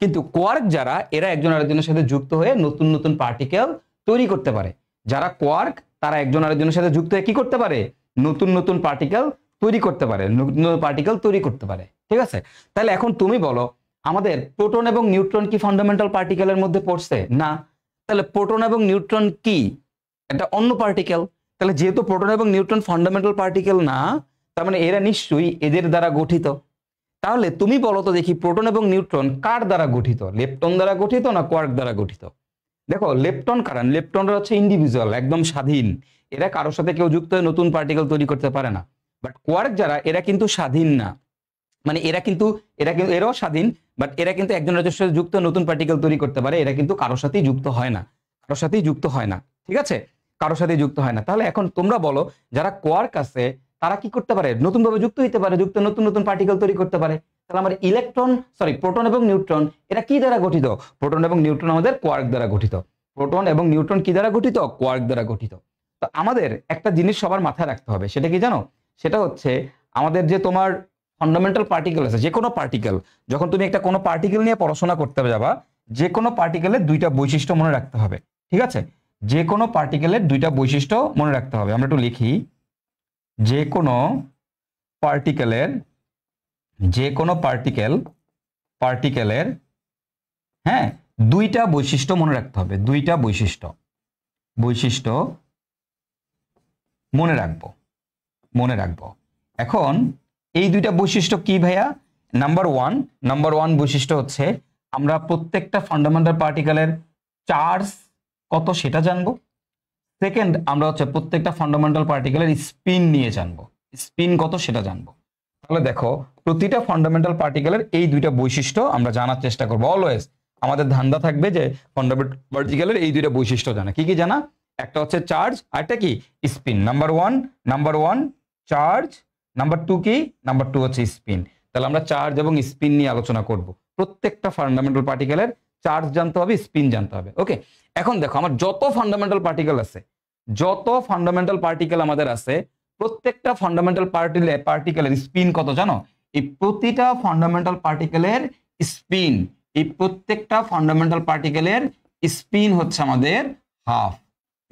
কিন্তু কোয়ার্ক যারা এরা একজন আরেকজনের সাথে যুক্ত হয়ে নতুন পার্টিকেল তৈরি করতে পারে। যারা কোয়ার্ক তারা একজন আরেকজনের সাথে যুক্ত হয়ে কি করতে পারে, নতুন পার্টিকেল তৈরি করতে পারে। ঠিক আছে, তাহলে এখন তুমি বলো আমাদের প্রোটন এবং নিউট্রন কি ফান্ডামেন্টাল পার্টিকেলের মধ্যে পড়ছে? না। তাহলে প্রোটন এবং নিউট্রন কি? এটা অন্য পার্টিকেল। তাহলে যেহেতু প্রোটন এবং নিউট্রন ফান্ডামেন্টাল পার্টিকেল না, তার মানে এরা নিশ্চয়ই এদের দ্বারা গঠিত। তাহলে তুমি বলো তো দেখি, প্রোটন এবং নিউট্রন কার দ্বারা গঠিত? লেপটন দ্বারা গঠিত না কোয়ার্ক দ্বারা গঠিত? দেখো লেপটন কারণ লেপটনরা হচ্ছে ইন্ডিভিজুয়াল, একদম স্বাধীন, এরা কারোর সাথে কেউ যুক্ত হয়ে নতুন পার্টিকেল তৈরি করতে পারে না। বাট কোয়ার্ক যারা এরা কিন্তু স্বাধীন না, মানে এরাও স্বাধীন, বাট এরা কিন্তু একজনের সাথে যুক্ত নতুন পার্টিকেল তৈরি করতে পারে। এরা কিন্তু কারোর সাথেই যুক্ত হয় না, ঠিক আছে, কারোর সাথেই যুক্ত হয় না। তাহলে এখন তোমরা বলো যারা কোয়ার্ক আছে তারা কি করতে পারে, নতুন ভাবে যুক্ত হইতে পারে, নতুন পার্টিকেল তৈরি করতে পারে। তাহলে আমার প্রোটন এবং নিউট্রন এরা কি দ্বারা গঠিত? প্রোটন এবং নিউট্রন আমাদের কোয়ার্ক দ্বারা গঠিত। প্রোটন এবং নিউট্রন কি দ্বারা গঠিত? কোয়ার্ক দ্বারা গঠিত। তো আমাদের একটা জিনিস সবার মাথায় রাখতে হবে, সেটা কি জানো? সেটা হচ্ছে আমাদের যে তোমার ফান্ডামেন্টাল পার্টিকেল আছে, যে কোনো পার্টিকেল, যখন তুমি একটা কোনো পার্টিকেল নিয়ে পড়াশোনা করতে যাবা, যে কোনো পার্টিকেলের দুইটা বৈশিষ্ট্য মনে রাখতে হবে। ঠিক আছে, যে কোনো পার্টিকেলের দুইটা বৈশিষ্ট্য মনে রাখতে হবে। আমরা একটু লিখি, যে কোনো পার্টিকেলের হ্যাঁ দুইটা বৈশিষ্ট্য মনে রাখতে হবে। দুইটা বৈশিষ্ট্য মনে রাখবো। এখন এই দুইটা বৈশিষ্ট্য কি ভাইয়া? নাম্বার ওয়ান বৈশিষ্ট্য হচ্ছে আমরা প্রত্যেকটা ফান্ডামেন্টাল পার্টিকেলের চার্জ কত সেটা জানবো। সেকেন্ড, আমরা হচ্ছে প্রত্যেকটা ফান্ডামেন্টাল পার্টিকেলের স্পিন নিয়ে জানবো, স্পিন কত সেটা জানবো। তাহলে দেখো প্রতিটা ফান্ডামেন্টাল পার্টিকেলের এই দুইটা বৈশিষ্ট্য আমরা জানার চেষ্টা করবো। অলওয়েজ আমাদের ধান্দা থাকবে যে ফান্ডামেন্টাল পার্টিকেলের এই দুইটা বৈশিষ্ট্য জানা। কি জানা? একটা হচ্ছে চার্জ, আর একটা কি spin. Number one charge, number two কি? নাম্বার টু হচ্ছে স্পিন। তাহলে আমরা চার্জ এবং স্পিন নিয়ে আলোচনা করব। প্রত্যেকটা ফান্ডামেন্টাল পার্টিকেলের চার্জ জানতে হবে, স্পিন জানতে হবে। ওকে, এখন দেখো আমার যত ফান্ডামেন্টাল পার্টিকেল আমাদের আছে, প্রত্যেকটা ফান্ডামেন্টাল পার্টিকেলের স্পিন কত জানো? এই প্রতিটা ফান্ডামেন্টাল পার্টিকেলের স্পিন, এই প্রত্যেকটা ফান্ডামেন্টাল পার্টিকেলের স্পিন হচ্ছে আমাদের হাফ।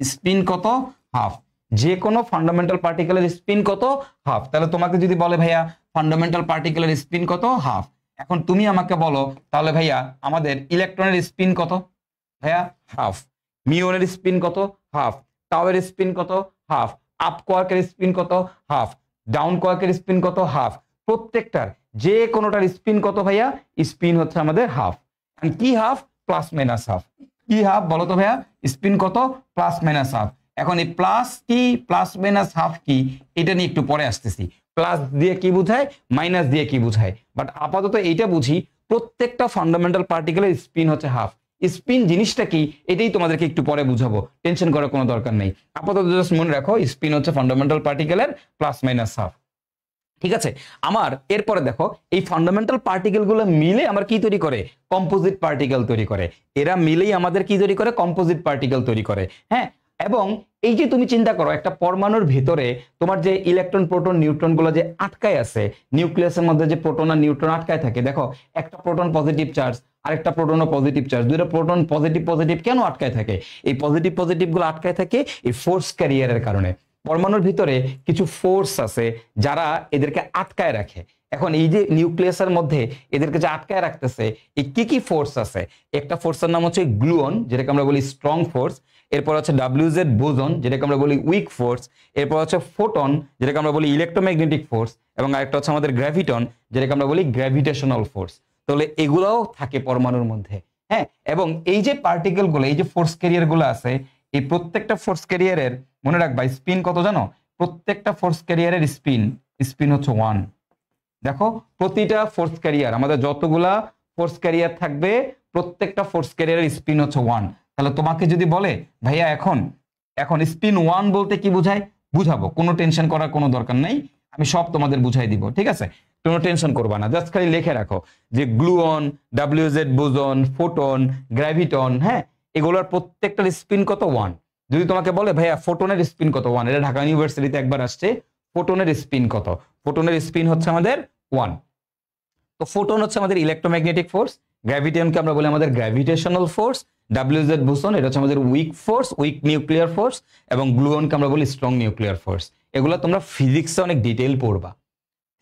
স্পিন কত? হাফ। যে কোনো ফান্ডামেন্টাল পার্টিকেলের স্পিন কত? হাফ। তাহলে তোমাকে যদি বলে ভাইয়া ফান্ডামেন্টাল পার্টিকেলের স্পিন কত? হাফ। এখন তুমি আমাকে বলো তাহলে ভাইয়া আমাদের ইলেকট্রনের স্পিন কত? ভাইয়া হাফ। মিউনের স্পিন কত? হাফ। টাউয়ের স্পিন কত? হাফ। আপ কোয়ার্কের স্পিন কত? হাফ। ডাউন কোয়ার্কের স্পিন কত? হাফ। প্রত্যেকটার যে কোনোটার স্পিন কত ভাইয়া? স্পিন হচ্ছে আমাদের হাফ। কি হাফ? Plus minus half. কি হাফ বলো তো ভাইয়া? স্পিন কত? Plus minus half. এখন এই প্লাস কি প্লাস মাইনাস হাফ কি এটা নিয়ে একটু পরে আসতেছি। প্লাস দিয়ে কি বোঝায়, মাইনাস দিয়ে কি বোঝায়, বাট আপাতত এইটা বুঝি প্রত্যেকটা ফান্ডামেন্টাল পার্টিকেলের স্পিন হচ্ছে হাফ। স্পিন জিনিসটা কি এটাই তোমাদেরকে একটু পরে বুঝাবো, টেনশন করার কোনো দরকার নেই। আপাতত জাস্ট মনে রাখো স্পিন হচ্ছে ফান্ডামেন্টাল পার্টিকেলের প্লাস মাইনাস হাফ। ঠিক আছে, আমার এরপরে দেখো এই ফান্ডামেন্টাল পার্টিকেল গুলো মিলে আমার কি তৈরি করে? কম্পোজিট পার্টিকেল তৈরি করে। এরা মিলেই আমাদের কি তৈরি করে? কম্পোজিট পার্টিকেল তৈরি করে। হ্যাঁ, এবং এই যে তুমি চিন্তা করো একটা পরমাণুর ভিতরে তোমার যে ইলেকট্রন প্রোটন নিউট্রন গুলো যে আটকায় আছে, নিউক্লিয়াসের মধ্যে যে প্রোটন আর নিউট্রন আটকায় থাকে, দেখো একটা প্রোটন পজিটিভ চার্জ, আরেকটা প্রোটনও পজিটিভ চার্জ, দুইটা প্রোটন পজিটিভ পজিটিভ কেন আটকায় থাকে? এই পজিটিভ পজিটিভ গুলো আটকায় থাকে এই ফোর্স ক্যারিয়ারের কারণে। পরমাণুর ভিতরে কিছু ফোর্স আছে যারা এদেরকে আটকায় রাখে। এখন এই যে নিউক্লিয়াসের মধ্যে এদেরকে যে আটকায় রাখতেছে, এই কি ফোর্স আছে? একটা ফোর্সের নাম হচ্ছে গ্লুয়ন, যেটাকে আমরা বলি স্ট্রং ফোর্স। এরপর হচ্ছে WZ বোসন, যেটাকে আমরা বলি উইক ফোর্স। এরপর হচ্ছে ফোটন, যেটাকে আমরা বলি ইলেকট্রোম্যাগনেটিক ফোর্স। এবং আরেকটা হচ্ছে আমাদের গ্র্যাভিটন, যেটাকে আমরা বলি গ্র্যাভিটেশনাল ফোর্স। তাহলে এগুলোও থাকে পরমাণুর মধ্যে। হ্যাঁ, এবং এই যে পার্টিকেল গুলো, এই যে ফোর্স ক্যারিয়ার গুলো আছে, এই প্রত্যেকটা ফোর্স ক্যারিয়ারের মনে রাখবা স্পিন কত জানো? প্রত্যেকটা ফোর্স ক্যারিয়ারের স্পিন হচ্ছে 1। দেখো প্রতিটা ফোর্স ক্যারিয়ার, আমাদের যতগুলা ফোর্স ক্যারিয়ার থাকবে প্রত্যেকটা ফোর্স ক্যারিয়ারের স্পিন হচ্ছে 1। তাহলে তোমাকে যদি বলে ভাইয়া এখন স্পিন 1 বলতে কি বোঝায়, বুঝাবো, কোনো টেনশন করার কোনো দরকার নাই, আমি সব তোমাদের বুঝাই দিব, ঠিক আছে? কোনো টেনশন করবা না, জাস্ট খালি লিখে রাখো যে gluon, WZ boson, photon, graviton, হ্যাঁ, এগুলোর প্রত্যেকটার স্পিন কত? 1। যদি তোমাকে বলে ভাইয়া ফোটনের স্পিন কত? 1। এটা ঢাকা ইউনিভার্সিটিতে একবার আসছে, ফোটনের স্পিন কত? ফোটনের স্পিন হচ্ছে আমাদের 1। তো ফোটন হচ্ছে আমাদের ইলেকট্রোম্যাগনেটিক ফোর্স, গ্র্যাভিটনকে আমরা বলি আমাদের গ্র্যাভিটেশনাল ফোর্স, WZ বোসন এটা হচ্ছে আমাদের week force, week nuclear force, এবং গ্লুয়নকে আমরা বলি স্ট্রং নিউক্লিয়ার ফোর্স। এগুলো তোমরা ফিজিক্সে অনেক ডিটেইল পড়বা,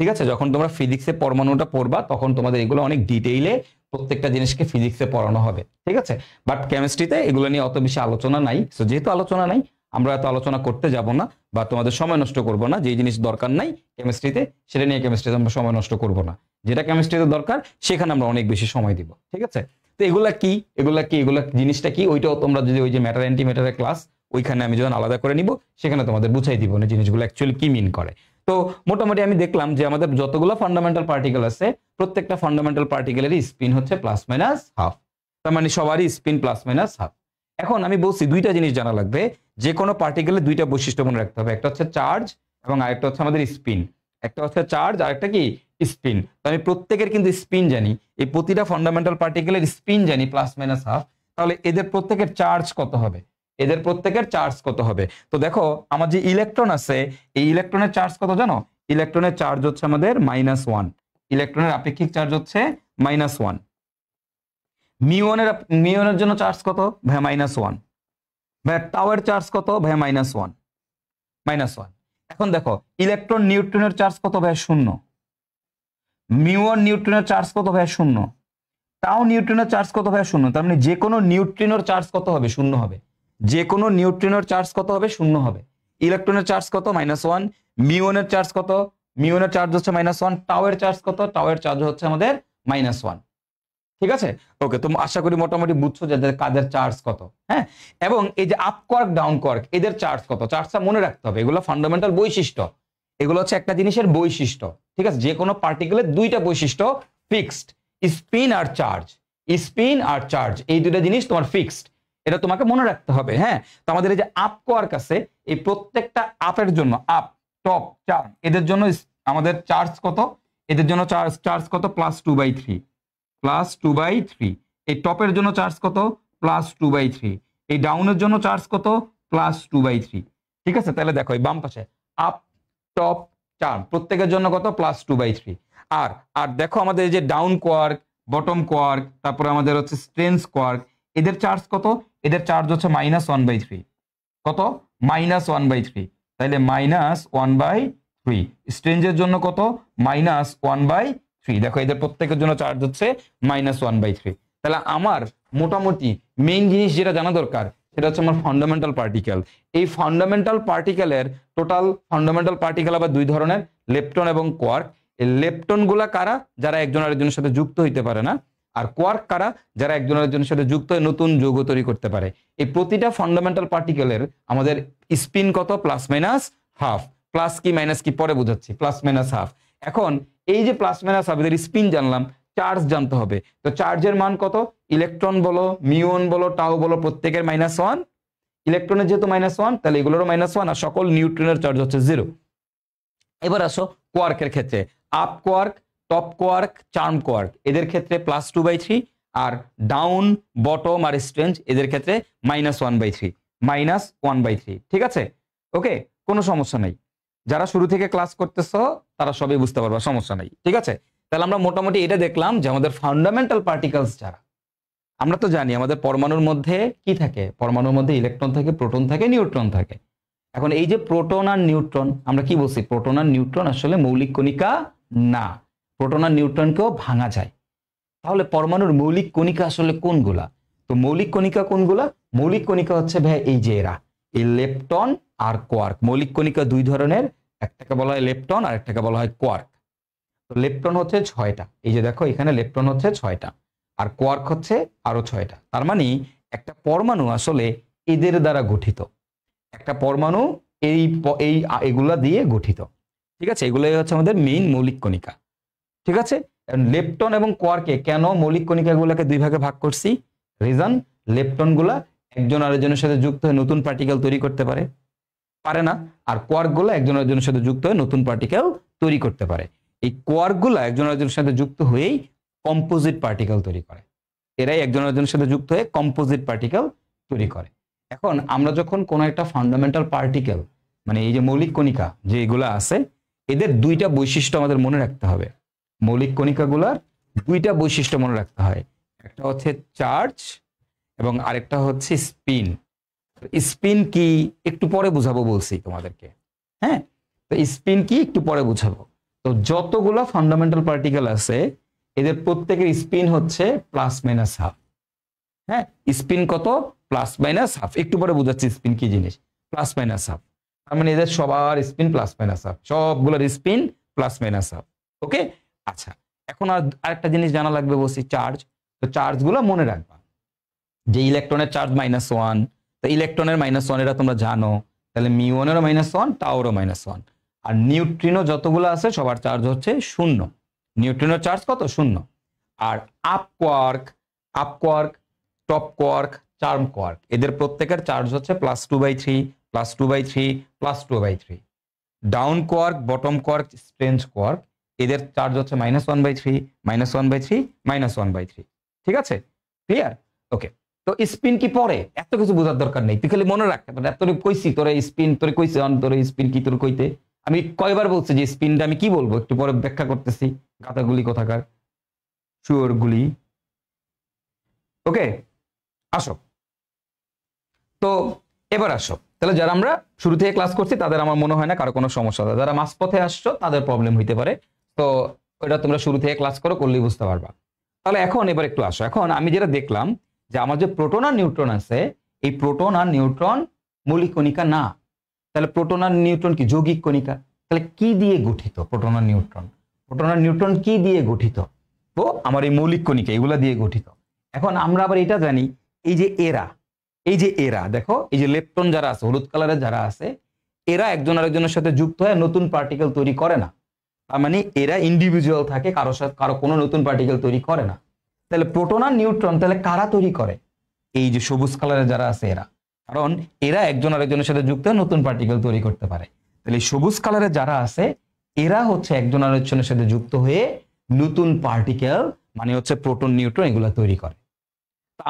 ঠিক আছে? যখন তোমরা ফিজিক্সে পরমাণুটা পড়বা তখন তোমাদের এগুলো অনেক ডিটেইলে প্রত্যেকটা জিনিসকে ফিজিক্সে পড়ানো হবে, ঠিক আছে? বাট কেমিস্ট্রিতে এগুলো নিয়ে অত বেশি আলোচনা নাই। সো যেহেতু আলোচনা নাই, আমরা এত আলোচনা করতে যাব না বা তোমাদের সময় নষ্ট করব না। যে জিনিস দরকার নাই কেমিস্ট্রিতে, সেটা নিয়ে কেমিস্ট্রিতে আমরা সময় নষ্ট করব না। যেটা কেমিস্ট্রিতে দরকার সেখানে আমরা অনেক বেশি সময় দিব, ঠিক আছে? তো এগুলা জিনিসটা কি, ওইটাও তোমরা যদি ওই যে ম্যাটার অ্যান্টিম্যাটারের ক্লাস, ওইখানে আমি যখন আলাদা করে নিব সেখানে তোমাদের বুঝাই দিব না জিনিসগুলো অ্যাকচুয়ালি কি মিন করে। তো মোটামুটি আমি দেখলাম যে আমাদের যতগুলো ফান্ডামেন্টাল পার্টিকেল আছে প্রত্যেকটা ফান্ডামেন্টাল পার্টিকেলেরই স্পিন হচ্ছে প্লাস মাইনাস হাফ। তার মানে সবারই স্পিন প্লাস মাইনাস হাফ। এখন আমি বলছি দুইটা জিনিস জানা লাগবে, যে কোনো পার্টিকেলের দুইটা বৈশিষ্ট্য মনে রাখতে হবে, একটা হচ্ছে চার্জ এবং আরেকটা হচ্ছে আমাদের স্পিন। একটা হচ্ছে চার্জ, আরেকটা কি স্পিন। তো আমি প্রত্যেকের কিন্তু স্পিন জানি, এই প্রতিটা ফান্ডামেন্টাল পার্টিকেলের স্পিন জানি প্লাস মাইনাস হাফ। তাহলে এদের প্রত্যেকের চার্জ কত হবে? এদের প্রত্যেকের চার্জ কত হবে? তো দেখো আমার যে ইলেকট্রন আছে, এই ইলেকট্রনের চার্জ কত জানো? ইলেকট্রনের চার্জ হচ্ছে আমাদের -1। ইলেকট্রনের আপেক্ষিক চার্জ হচ্ছে -1। মিউনের জন্য চার্জ কত? ভাই -1। ভাই টাওয়ের চার্জ কত? ভাই -1। এখন দেখো ইলেকট্রন নিউট্রনের চার্জ কত? ভাই 0। মিউন নিউট্রনের চার্জ কত? ভাই 0। টাও নিউট্রনের চার্জ কত? ভাই 0। তার মানে যে কোনো নিউট্রিনোর চার্জ কত হবে? 0 হবে। যে কোনো নিউট্রিনোর চার্জ কত হবে? 0 হবে। ইলেকট্রনের চার্জ কত? -1। মিউনের চার্জ কত? মিউনের চার্জ হচ্ছে -1। টাওয়ের চার্জ কত? টাওয়ের চার্জ হচ্ছে আমাদের -1। ঠিক আছে? ওকে, তো আশা করি মোটামুটি বুঝছো যে কাদের চার্জ কত। হ্যাঁ, এবং এই যে আপ কোয়ার্ক ডাউন কোয়ার্ক এদের চার্জ কত? চার্জটা মনে রাখতে হবে, এগুলো ফান্ডামেন্টাল বৈশিষ্ট্য, এগুলো হচ্ছে একটা জিনিসের বৈশিষ্ট্য। ঠিক আছে, যে কোনো পার্টিকেলের দুইটা বৈশিষ্ট্য ফিক্সড, স্পিন আর চার্জ। স্পিন আর চার্জ এই দুইটা জিনিস তোমার ফিক্সড, এটা তোমাকে মনে রাখতে হবে। হ্যাঁ, তো আমাদের এই যে আপ কোয়ার্ক আছে, এই প্রত্যেকটা আপের জন্য, আপ টপ চার্জ, এদের জন্য আমাদের চার্জ কত? এদের জন্য চার্জ কত? +2/3। +2/3। এই টপের জন্য চার্জ কত? +2/3। এই ডাউনের জন্য চার্জ কত? +2/3। ঠিক আছে, তাহলে দেখো এই বাম পাশে আপ টপ চার্জ প্রত্যেকের জন্য কত? +2/3। আর দেখো আমাদের এই যে ডাউন কোয়ার্ক, বটম কোয়ার্ক, তারপরে আমাদের হচ্ছে স্ট্রেঞ্জ কোয়ার্ক, এদের চার্জ কত? এদের চার্জ হচ্ছে -1/3। কত? -1/3। তাইলে -1/3। স্ট্রেঞ্জের জন্য কত? -1/3। দেখো এদের প্রত্যেকের জন্য চার্জ হচ্ছে -1/3। তাহলে আমার মোটামুটি মেইন জিনিস যেটা জানা দরকার সেটা হচ্ছে আমার ফান্ডামেন্টাল পার্টিকেল। এই ফান্ডামেন্টাল পার্টিকেলের টোটাল ফান্ডামেন্টাল পার্টিকেল আবার দুই ধরনের, লেপটন এবং কোয়ার্ক। এই লেপটন গুলা কারা? যারা একজন আরেকজনের সাথে যুক্ত হইতে পারে না। আর কোয়ার্ক কারা? যারা একজন আরেকজনের সাথে যুক্ত হয়ে নতুন যৌগ তৈরি করতে পারে। এই প্রতিটা ফান্ডামেন্টাল পার্টিকেলের আমাদের স্পিন কত? +-1/2। প্লাস কি মাইনাস কি পরে বোঝাচ্ছি, +-1/2। এখন এই যে +-1/2 এদের স্পিন জানলাম, চার্জ জানতে হবে। তো চার্জের মান কত? ইলেকট্রন বলো, মিউন বলো, টাও বলো, প্রত্যেকের -1। ইলেকট্রনের যেহেতু -1 তাহলে এগুলোরও -1, আর সকল নিউট্রনের চার্জ হচ্ছে 0। এবার আসো কোয়ার্কের ক্ষেত্রে, up quark, top quark, charm quark, এদের ক্ষেত্রে +2/3, আর ডাউন, বটম আর স্ট্রেঞ্জ এদের ক্ষেত্রে -1/3। -1/3। ঠিক আছে, ওকে, কোনো সমস্যা নাই। যারা শুরু থেকে ক্লাস করতেছো তারা সবই বুঝতে পারবা, সমস্যা নাই। ঠিক আছে, তাহলে আমরা মোটামুটি এটা দেখলাম যে আমাদের ফান্ডামেন্টাল পার্টিকেলস যারা, আমরা তো জানি আমাদের পরমাণুর মধ্যে কি থাকে, পরমাণুর মধ্যে ইলেকট্রন থাকে, প্রোটন থাকে, নিউট্রন থাকে। এখন এই যে প্রোটন আর নিউট্রন, আমরা কি বলছি, প্রোটন আর নিউট্রন আসলে মৌলিক কণিকা না, প্রোটন আর নিউট্রনকেও ভাঙা যায়। তাহলে পরমাণুর মৌলিক কণিকা আসলে কোনগুলা? তো মৌলিক কণিকা কোনগুলা? মৌলিক কণিকা হচ্ছে ভাই এই যে এরা, এই লেপটন আর কোয়ার্ক। মৌলিক কণিকা দুই ধরনের, একটাকে বলা হয় লেপটন আর একটাকে বলা হয় কোয়ার্ক। তো লেপটন হচ্ছে 6টা, এই যে দেখো এখানে লেপটন হচ্ছে 6টা, আর কোয়ার্ক হচ্ছে আরো 6টা। তার মানে একটা পরমাণু আসলে এদের দ্বারা গঠিত। একটা পরমাণু এই এগুলা দিয়ে গঠিত। ঠিক আছে, এগুলোই হচ্ছে আমাদের মেইন মৌলিক কণিকা। ঠিক আছে, লেপটন এবং কোয়ার্কে কেন মৌলিক কণিকাগুলোকে দুই ভাগে ভাগ করছি? রিজন, লেপটন গুলা একজন আরেকজনের সাথে যুক্ত হয়ে নতুন পার্টিকেল তৈরি করতে পারে না, আর কোয়ার্ক গুলা একজন আরেকজনের সাথে যুক্ত হয়ে নতুন পার্টিকেল তৈরি করতে পারে। এই কোয়ার্ক গুলা একজন আরেকজনের সাথে যুক্ত হয়েই কম্পোজিট পার্টিকেল তৈরি করে। এরাই একজন আরেকজনের সাথে যুক্ত হয়ে কম্পোজিট পার্টিকেল তৈরি করে। এখন আমরা যখন কোনো একটা ফান্ডামেন্টাল পার্টিকেল, মানে এই যে মৌলিক কণিকা যে এগুলা আছে, এদের দুইটা বৈশিষ্ট্য আমাদের মনে রাখতে হবে। মৌলিক কণিকাগুলার দুইটা বৈশিষ্ট্য মনে রাখতে হয়, একটা হচ্ছে চার্জ এবং আরেকটা হচ্ছে স্পিন। স্পিন কি একটু পরে বুঝাবো বলছি তোমাদেরকে, হ্যাঁ, তো স্পিন কি একটু পরে বুঝাবো। তো যতগুলা ফান্ডামেন্টাল পার্টিকেল আছে এদের প্রত্যেকের স্পিন হচ্ছে +-1/2। হ্যাঁ, স্পিন কত? +-1/2। একটু পরে বুঝাচ্ছি স্পিন কি জিনিস, +-1/2। তার মানে এদের সবার স্পিন +-1/2, সবগুলোর স্পিন +-1/2। ওকে, আচ্ছা, এখন আরেকটা জিনিস জানা লাগবে বলছি, চার্জ। তো চার্জ গুলো মনে রাখবা যে ইলেকট্রনের চার্জ -1, তো ইলেকট্রনের -1 এটা তোমরা জানো, তাহলে মিউনেরও -1, টাউরও -1। আর নিউট্রিনো যতগুলো আছে সবার চার্জ হচ্ছে 0। নিউট্রিনোর চার্জ কত? 0। আর up quark, top quark, charm quark, এদের প্রত্যেকের চার্জ হচ্ছে +2/3, +2/3, +2/3। Down quark, bottom quark, strange quark, এদের চার্জ হচ্ছে -1/3, -1/3, -1/3। ঠিক আছে, ক্লিয়ার? ওকে, তো স্পিন কি পরে এত কিছু বোঝার দরকার নেই, তুই খালি মনে রাখতে পারে। তোরে কইছি তোরে স্পিন, তোরে কইছি তোরে স্পিন কি তোর কইতে, আমি কয়বার বলছি যে স্পিনটা আমি কি বলবো একটু পরে ব্যাখ্যা করতেছি। গাতাগুলি কোথাকার, শুয়োরগুলি। ওকে, আসো, তো এবার আসো, তাহলে যারা আমরা শুরু থেকে ক্লাস করছি তাদের আমার মনে হয় না কারো কোনো সমস্যা হবে। যারা মাঝপথে আসছো তাদের প্রবলেম হইতে পারে, তো ওটা তোমরা শুরু থেকে ক্লাস করলেই বুঝতে পারবা। তাহলে এখন এবার একটু আসো, এখন আমি যেটা দেখলাম যে আমার যে প্রোটন আর নিউট্রন আছে, এই প্রোটন আর নিউট্রন মৌলিক কণিকা না। তাহলে প্রোটন আর নিউট্রন কি যৌগিক কণিকা? তাহলে কি দিয়ে গঠিত প্রোটন আর নিউট্রন? প্রোটন আর নিউট্রন কি দিয়ে গঠিত? তো আমার এই মৌলিক কণিকা এগুলা দিয়ে গঠিত। এখন আমরা আবার এটা জানি, এই যে এরা দেখো, এই যে লেপটন যারা আছে, হলুদ কালারের যারা আছে, এরা একজন আরেকজনের সাথে যুক্ত হয়ে নতুন পার্টিকেল তৈরি করে না। তার মানে এরা ইন্ডিভিজুয়াল থাকে, কারো কোনো নতুন পার্টিকেল তৈরি করে না। তাহলে প্রোটন আর নিউট্রন তাহলে কারা তৈরি করে? এই যে সবুজ কালারের যারা আছে এরা, কারণ এরা একজন আরেকজনের সাথে যুক্ত হয়ে নতুন পার্টিকেল তৈরি করতে পারে। তাহলে সবুজ কালারের যারা আছে এরা হচ্ছে একজন আরেকজনের সাথে যুক্ত হয়ে নতুন পার্টিকেল, মানে হচ্ছে প্রোটন নিউট্রন এগুলা তৈরি করে।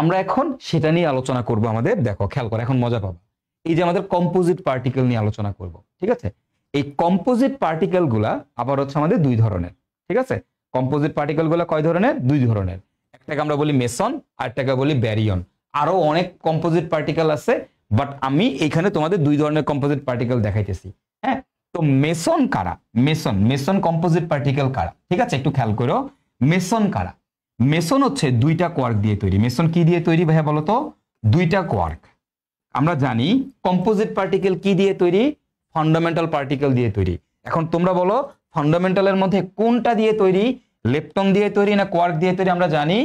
আমরা এখন সেটা নিয়ে আলোচনা করব। আমাদের দেখো, খেয়াল করে এখন মজা পাবো। এই যে আমাদের কম্পোজিট পার্টিকেল নিয়ে আলোচনা করব, ঠিক আছে? এই কম্পোজিট পার্টিকেল গুলা আবার হচ্ছে আমাদের দুই ধরনের। ঠিক আছে, কম্পোজিট পার্টিকেল গুলা কয় ধরনের? দুই ধরনের। একটাকে আমরা বলি মেসন, আর একটাকে বলি ব্যারিয়ন। আরো অনেক কম্পোজিট পার্টিকেল আছে, বাট আমি এখানে তোমাদের দুই ধরনের কম্পোজিট পার্টিকেল দেখাইতেছি। হ্যাঁ, তো মেসন কারা? মেসন কম্পোজিট পার্টিকেল কারা? ঠিক আছে, একটু খেয়াল করো, মেসন কারা? মেসন হচ্ছে দুইটা কোয়ার্ক দিয়ে তৈরি। মেসন কি দিয়ে তৈরি ভাইয়া বলো তো? দুইটা কোয়ার্ক। আমরা জানি কম্পোজিট পার্টিকেল কি দিয়ে তৈরি? ফান্ডামেন্টাল পার্টিকেল দিয়ে তৈরি। এখন তোমরা বলো ফান্ডামেন্টালের মধ্যে কোনটা দিয়ে তৈরি? লেপটন দিয়ে তৈরি না কোয়ার্ক দিয়ে তৈরি? আমরা জানি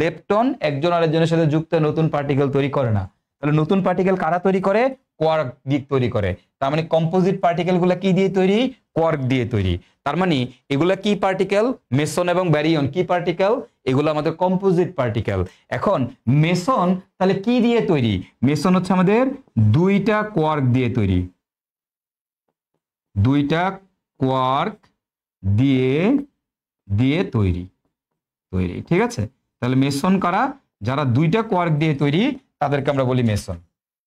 লেপটন একজন আরেকজনের সাথে যুক্ত নতুন পার্টিকেল তৈরি করে না। তাহলে নতুন পার্টিকেল কারা তৈরি করে? কোয়ার্ক দিয়ে তৈরি করে। তার মানে কম্পোজিট পার্টিকেল গুলা কি দিয়ে তৈরি? কোয়ার্ক দিয়ে তৈরি। তার মানে এগুলা কি পার্টিকেল? মেসন এবং ব্যারিয়ন কি পার্টিকেল? এগুলো আমাদের কম্পোজিট পার্টিকেল। এখন মেসন তাহলে কি দিয়ে তৈরি? মেসন হচ্ছে আমাদের দুইটা কোয়ার্ক দিয়ে তৈরি। দুইটা কোয়ার্ক দিয়ে তৈরি। ঠিক আছে, তাহলে মেসন কারা? যারা দুইটা কোয়ার্ক দিয়ে তৈরি তাদেরকে আমরা বলি মেসন।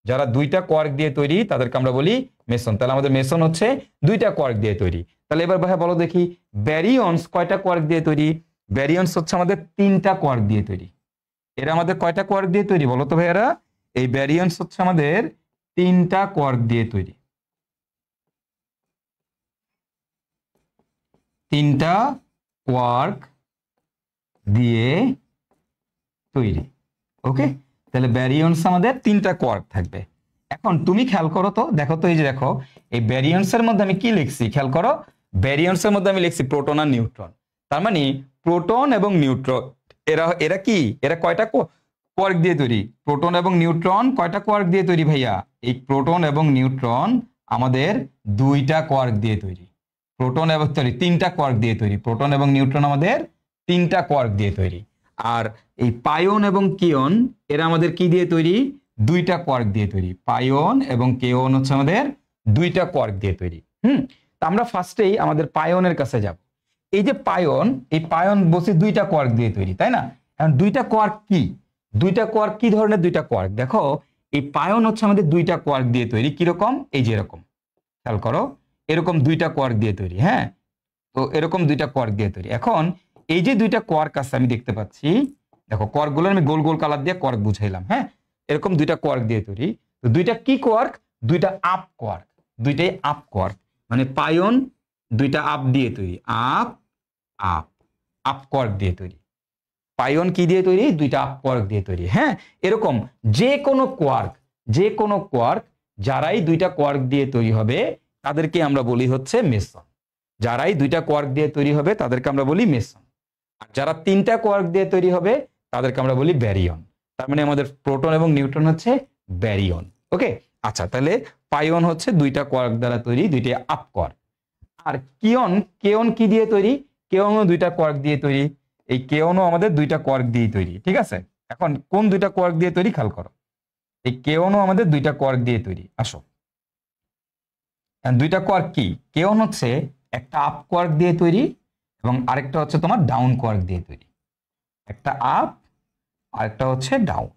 যারা দুইটা কোয়ার্ক দিয়ে তৈরি তাদেরকে আমরা বলি মেসন। তাহলে আমাদের মেসন হচ্ছে দুইটা কোয়ার্ক দিয়ে তৈরি। তাহলে এবার ভাই বলো দেখি ব্যারিয়ন্স কয়টা কোয়ার্ক দিয়ে তৈরি? ব্যারিয়ন্স হচ্ছে আমাদের তিনটা কোয়ার্ক দিয়ে তৈরি। এরা আমাদের কয়টা কোয়ার্ক দিয়ে তৈরি বলো তো ভাইয়ারা? এই ব্যারিয়ন্স হচ্ছে আমাদের তিনটা কোয়ার্ক দিয়ে তৈরি, তিনটা কোয়ার্ক দিয়ে তৈরি। ওকে, তাহলে ব্যারিয়ন্স আমাদের তিনটা কোয়ার্ক থাকবে। এখন তুমি খেয়াল করো তো, দেখো তো, এই যে দেখো এই ব্যারিয়ন্সের মধ্যে আমি কি লিখছি খেয়াল করো। ব্যারিয়ন্সের মধ্যে আমি লিখছি প্রোটন আর নিউট্রন। তার মানে প্রোটন এবং নিউট্রন এরা কি, এরা কয়টা কোয়ার্ক দিয়ে তৈরি? প্রোটন এবং নিউট্রন কয়টা কোয়ার্ক দিয়ে তৈরি ভাইয়া? এই প্রোটন এবং নিউট্রন আমাদের দুইটা কোয়ার্ক দিয়ে তৈরি। প্রোটন এবং তিনটা কোয়ার্ক দিয়ে তৈরি। প্রোটন এবং নিউট্রন আমাদের তিনটা কোয়ার্ক দিয়ে তৈরি। আর এই পাইওন এবং কিয়ন এরা আমাদের কি দিয়ে তৈরি? দুইটা কোয়ার্ক দিয়ে তৈরি। পাইওন এবং কেওন হচ্ছে আমাদের দুইটা কোয়ার্ক দিয়ে তৈরি। আমরা ফার্স্টেই আমাদের পাইওনের কাছে যাব। এই যে পাইওন, এই পাইওন বসে দুইটা কোয়ার্ক দিয়ে তৈরি, তাই না? এখন দুইটা কোয়ার্ক কি, দুইটা কোয়ার্ক কি ধরনের দুইটা কোয়ার্ক? দেখো এই পাইওন হচ্ছে আমাদের দুইটা কোয়ার্ক দিয়ে তৈরি। কিরকম? এই যে এরকম, খেয়াল করো, এরকম দুইটা কোয়ার্ক দিয়ে তৈরি। হ্যাঁ, তো এরকম দুইটা কোয়ার্ক দিয়ে তৈরি। এখন এই যে দুইটা কোয়ার্ক আছে আমি দেখতে পাচ্ছি, দেখো কোয়ার্কগুলো আমি গোল গোল কালার দিয়ে কোয়ার্ক বুঝাইলাম। হ্যাঁ, এরকম দুইটা কোয়ার্ক দিয়ে তৈরি। তো দুইটা কি কোয়ার্ক? দুইটা আপ কোয়ার্ক, দুইটাই আপ কোয়ার্ক। মানে পাইওন দুইটা আপ দিয়ে তৈরি, আপ আপ আপ কোয়ার্ক দিয়ে তৈরি। পাইওন কি দিয়ে তৈরি? দুইটা আপ কোয়ার্ক দিয়ে তৈরি। হ্যাঁ, এরকম যে কোনো কোয়ার্ক যারাই দুইটা কোয়ার্ক দিয়ে তৈরি হবে তাদেরকে আমরা বলি হচ্ছে মেসন। যারাই দুইটা কোয়ার্ক দিয়ে তৈরি হবে তাদেরকে আমরা বলি মেসন। আর যারা তিনটা কোয়ার্ক দিয়ে তৈরি হবে তাদেরকে আমরা বলি ব্যারিয়ন। তার মানে আমাদের প্রোটন এবং নিউট্রন হচ্ছে ব্যারিয়ন। ওকে, আচ্ছা, তাহলে পাইওন হচ্ছে দুইটা কোয়ার্ক দ্বারা তৈরি, দুইটা আপ কোয়ার্ক। আর কেওন কি দিয়ে তৈরি? কেওনও দুইটা কোয়ার্ক দিয়ে তৈরি। এই কেওনও আমাদের দুইটা কোয়ার্ক দিয়ে তৈরি। ঠিক আছে, এখন কোন দুইটা কোয়ার্ক দিয়ে তৈরি খেয়াল করো। এই কেওনও আমাদের দুইটা কোয়ার্ক দিয়ে তৈরি। আসো, দুইটা কোয়ার্ক কি? কেওন হচ্ছে একটা আপ কোয়ার্ক দিয়ে তৈরি এবং আরেকটা হচ্ছে তোমার ডাউন কোয়ার্ক দিয়ে তৈরি। একটা আপ আরেকটা হচ্ছে ডাউন।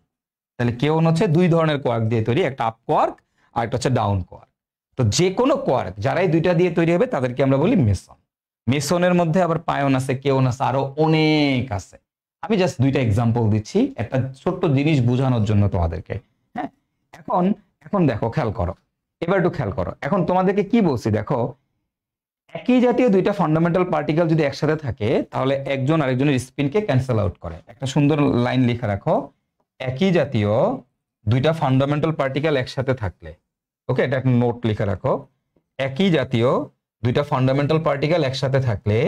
তাহলে কেওন হচ্ছে দুই ধরনের কোয়ার্ক দিয়ে তৈরি, একটা আপ কোয়ার্ক আর একটা হচ্ছে ডাউন কোয়ার্ক। তো যে কোনো কোয়ার্ক যারাই দুইটা দিয়ে তৈরি হবে তাদেরকে আমরা বলি মেসন। মেসনের মধ্যে আবার পাইওন আছে, কেওন আছে, আরো অনেক আছে। আমি জাস্ট দুইটা এক্সাম্পল দিচ্ছি একটা ছোট্ট জিনিস বোঝানোর জন্য তোমাদেরকে। হ্যাঁ, এখন দেখো, খেয়াল করো, এবার একটু খেয়াল করো। এখন তোমাদেরকে কি বলছি দেখো, একই জাতীয় দুইটা ফান্ডামেন্টাল পার্টিকেল যদি একসাথে থাকে তাহলে একজন আরেকজনের স্পিনকে ক্যান্সেল আউট করে। একটা সুন্দর লাইন লিখে রাখো, একই জাতীয় দুইটা ফান্ডামেন্টাল পার্টিকেল একসাথে থাকলে, ওকে, এটা একটা নোট লিখে রাখো, একই জাতীয় দুইটা ফান্ডামেন্টাল পার্টিকেল একসাথে থাকলে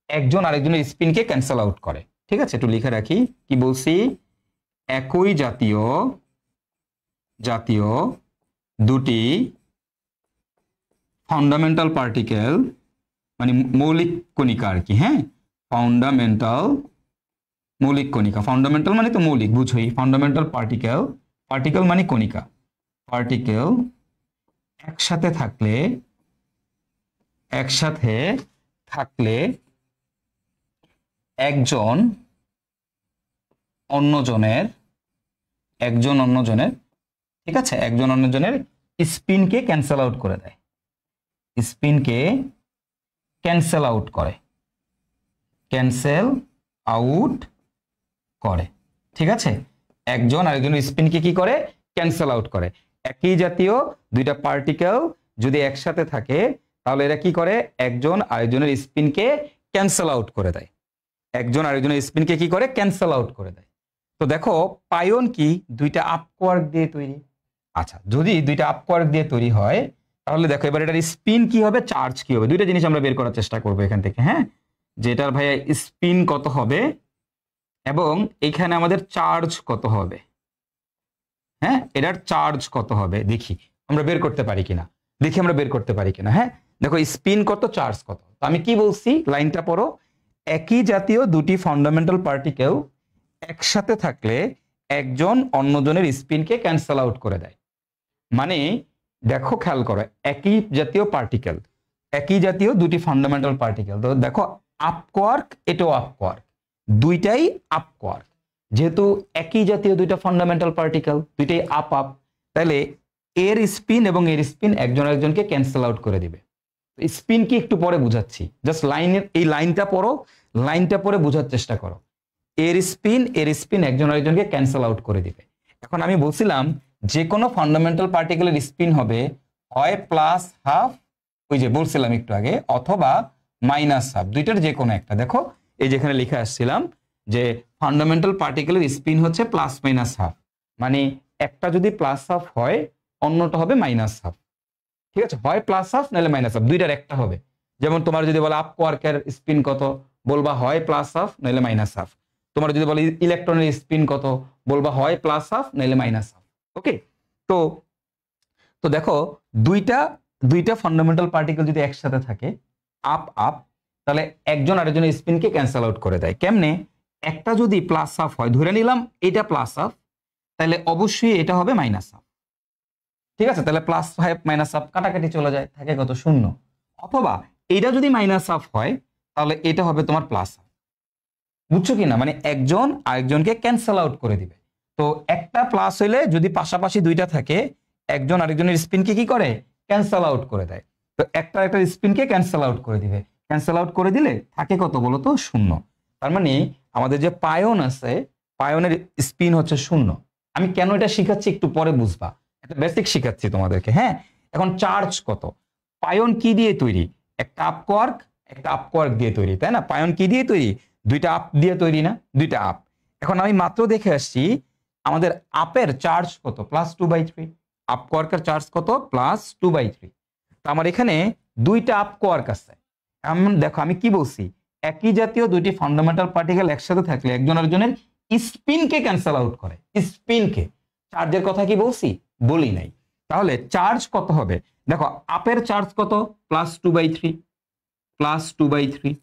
একজন আরেকজনের স্পিনকে ক্যান্সেল আউট করে। ঠিক আছে, একটু লিখে রাখি কি বলছি। একই জাতীয় দুটি ফান্ডামেন্টাল পার্টিকেল মানে মৌলিক কণিকা আর কি। হ্যাঁ, মৌলিক কণিকা, ফান্ডামেন্টাল মানে তো মৌলিক, বুঝোই। ফান্ডামেন্টাল পার্টিকেল মানে কণিকা। পার্টিকেল একসাথে থাকলে একজন অন্যজনের ঠিক আছে, একজন অন্যজনের স্পিনকে ক্যান্সেল আউট করে দেয়, স্পিনকে ক্যান্সেল আউট করে। ঠিক আছে, একজন আরেকজনের স্পিনকে কি করে? ক্যান্সেল আউট করে। একই জাতীয় দুইটা পার্টিকেল যদি একসাথে থাকে তাহলে এরা কি করে? একজন আরেকজনের স্পিনকে ক্যান্সেল আউট করে দেয়। একজন আরেকজনের স্পিনকে কি করে? ক্যান্সেল আউট করে দেয়। তো দেখো পাইওন কি? দুইটা আপ কোয়ার্ক দিয়ে তৈরি। আচ্ছা, যদি দুইটা আপ কোয়ার্ক দিয়ে তৈরি হয় তাহলে দেখো এবার এটার স্পিন কি হবে, চার্জ কি হবে, দুইটা জিনিস আমরা বের করার চেষ্টা করবো এখান থেকে। হ্যাঁ, যে এটার ভাইয়া স্পিন কত হবে এবং এখানে আমাদের চার্জ কত হবে। হ্যাঁ, এটার চার্জ কত হবে দেখি আমরা বের করতে পারি কিনা। হ্যাঁ, দেখো স্পিন কত, চার্জ কত। তো আমি কি বলছি, লাইনটা পড়ো। একই জাতীয় দুটি ফান্ডামেন্টাল পার্টিকেল একসাথে থাকলে একজন অন্যজনের স্পিনকে ক্যান্সেল আউট করে দেয়। মানে দেখো খেয়াল করো, একই জাতীয় দুটি ফান্ডামেন্টাল পার্টিকেল, তো দেখো আপ কোয়ার্ক, এটাও আপ কোয়ার্ক, দুইটাই আপ কোয়ার্ক। যেহেতু একই জাতীয় দুইটা ফান্ডামেন্টাল পার্টিকেল, দুইটাই আপ, তাহলে এর স্পিন এবং এর স্পিন একজন আরেকজনকে ক্যান্সেল আউট করে দিবে। স্পিন কি একটু পরে বুঝাচ্ছি, জাস্ট লাইনের এই লাইনটা পড়ো, লাইনটা পরে বোঝার চেষ্টা করো। এর স্পিন একজন আরেকজনকে ক্যান্সেল আউট করে দিবে। এখন আমি বলছিলাম যে কোনো ফান্ডামেন্টাল পার্টিকেলের স্পিন হবে হয় প্লাস হাফ, ওই যে বলছিলাম একটু আগে, অথবা মাইনাস হাফ, দুইটার যে কোনো একটা। দেখো এই যেখানে লিখে আসছিলাম যে ফান্ডামেন্টাল পার্টিকেলের স্পিন হচ্ছে প্লাস মাইনাস হাফ, মানে একটা যদি প্লাস হাফ হয় অন্যটা হবে মাইনাস হাফ। ঠিক আছে, হয় প্লাস হাফ নাহলে মাইনাস হাফ, দুইটার একটা হবে। যেমন তোমার যদি বলে আপ কোয়ার্কের স্পিন কত, বলবা হয় প্লাস হাফ নাহলে মাইনাস হাফ। তোমার যদি বলে ইলেকট্রনের স্পিন কত, বলবা হয় প্লাস হাফ নাহলে মাইনাস হাফ। ওকে, তো তো দেখো দুইটা ফান্ডামেন্টাল পার্টিকেল যদি একসাথে থাকে আপ আপ, তাহলে একজন আরেকজনের স্পিনকে ক্যান্সেল আউট করে দেয়। কেমনে? একটা যদি প্লাস হাফ হয়, ধরে নিলাম এটা প্লাস হাফ, তাহলে অবশ্যই এটা হবে মাইনাস হাফ। ঠিক আছে, তাহলে প্লাস হাফ মাইনাস হাফ কাটাকাটি চলে যায়, থাকে কত? শূন্য। অথবা এটা যদি মাইনাস হাফ হয় তাহলে এটা হবে তোমার প্লাস হাফ। বুঝছো কি না? মানে একজন আরেকজনকে ক্যান্সেল আউট করে দিবে। তো একটা প্লাস হইলে যদি পাশাপাশি দুইটা থাকে, একজন আরেকজনের স্পিনকে কি করে? ক্যান্সেল আউট করে দেয়। তো একটা স্পিনকে ক্যান্সেল আউট করে দিবে। ক্যান্সেল আউট করে দিলে থাকে কত বলো তো? শূন্য। তার মানে আমাদের যে পায়ন আছে, পায়নের স্পিন হচ্ছে শূন্য। আমি কেন এটা শিখাচ্ছি একটু পরে বুঝবা, একটা বেসিক শিখাচ্ছি তোমাদেরকে। হ্যাঁ, এখন চার্জ কত? পায়ন কি দিয়ে তৈরি? একটা আপ কোয়ার্ক, একটা আপ কোয়ার্ক দিয়ে তৈরি, তাই না? পায়ন কি দিয়ে তৈরি? দুইটা আপ দিয়ে তৈরি না? দুইটা আপ। এখন আমি মাত্র দেখে আসছি আমাদের আপের চার্জ কত? +2/3। আপ কোয়ার্কের চার্জ কত? +2/3। তো আমার এখানে দুইটা আপ কোয়ার্ক আছে। দেখো আমি কি বলছি, একই জাতীয় দুইটি ফান্ডামেন্টাল পার্টিকেল একসাথে থাকলে একজন আরেকজনের স্পিনকে ক্যান্সেল আউট করে। স্পিনকে, চার্জের কথা কি বলছি? বলি নাই। তাহলে চার্জ কত হবে? দেখো আপের চার্জ কত? +2/3, +2/3,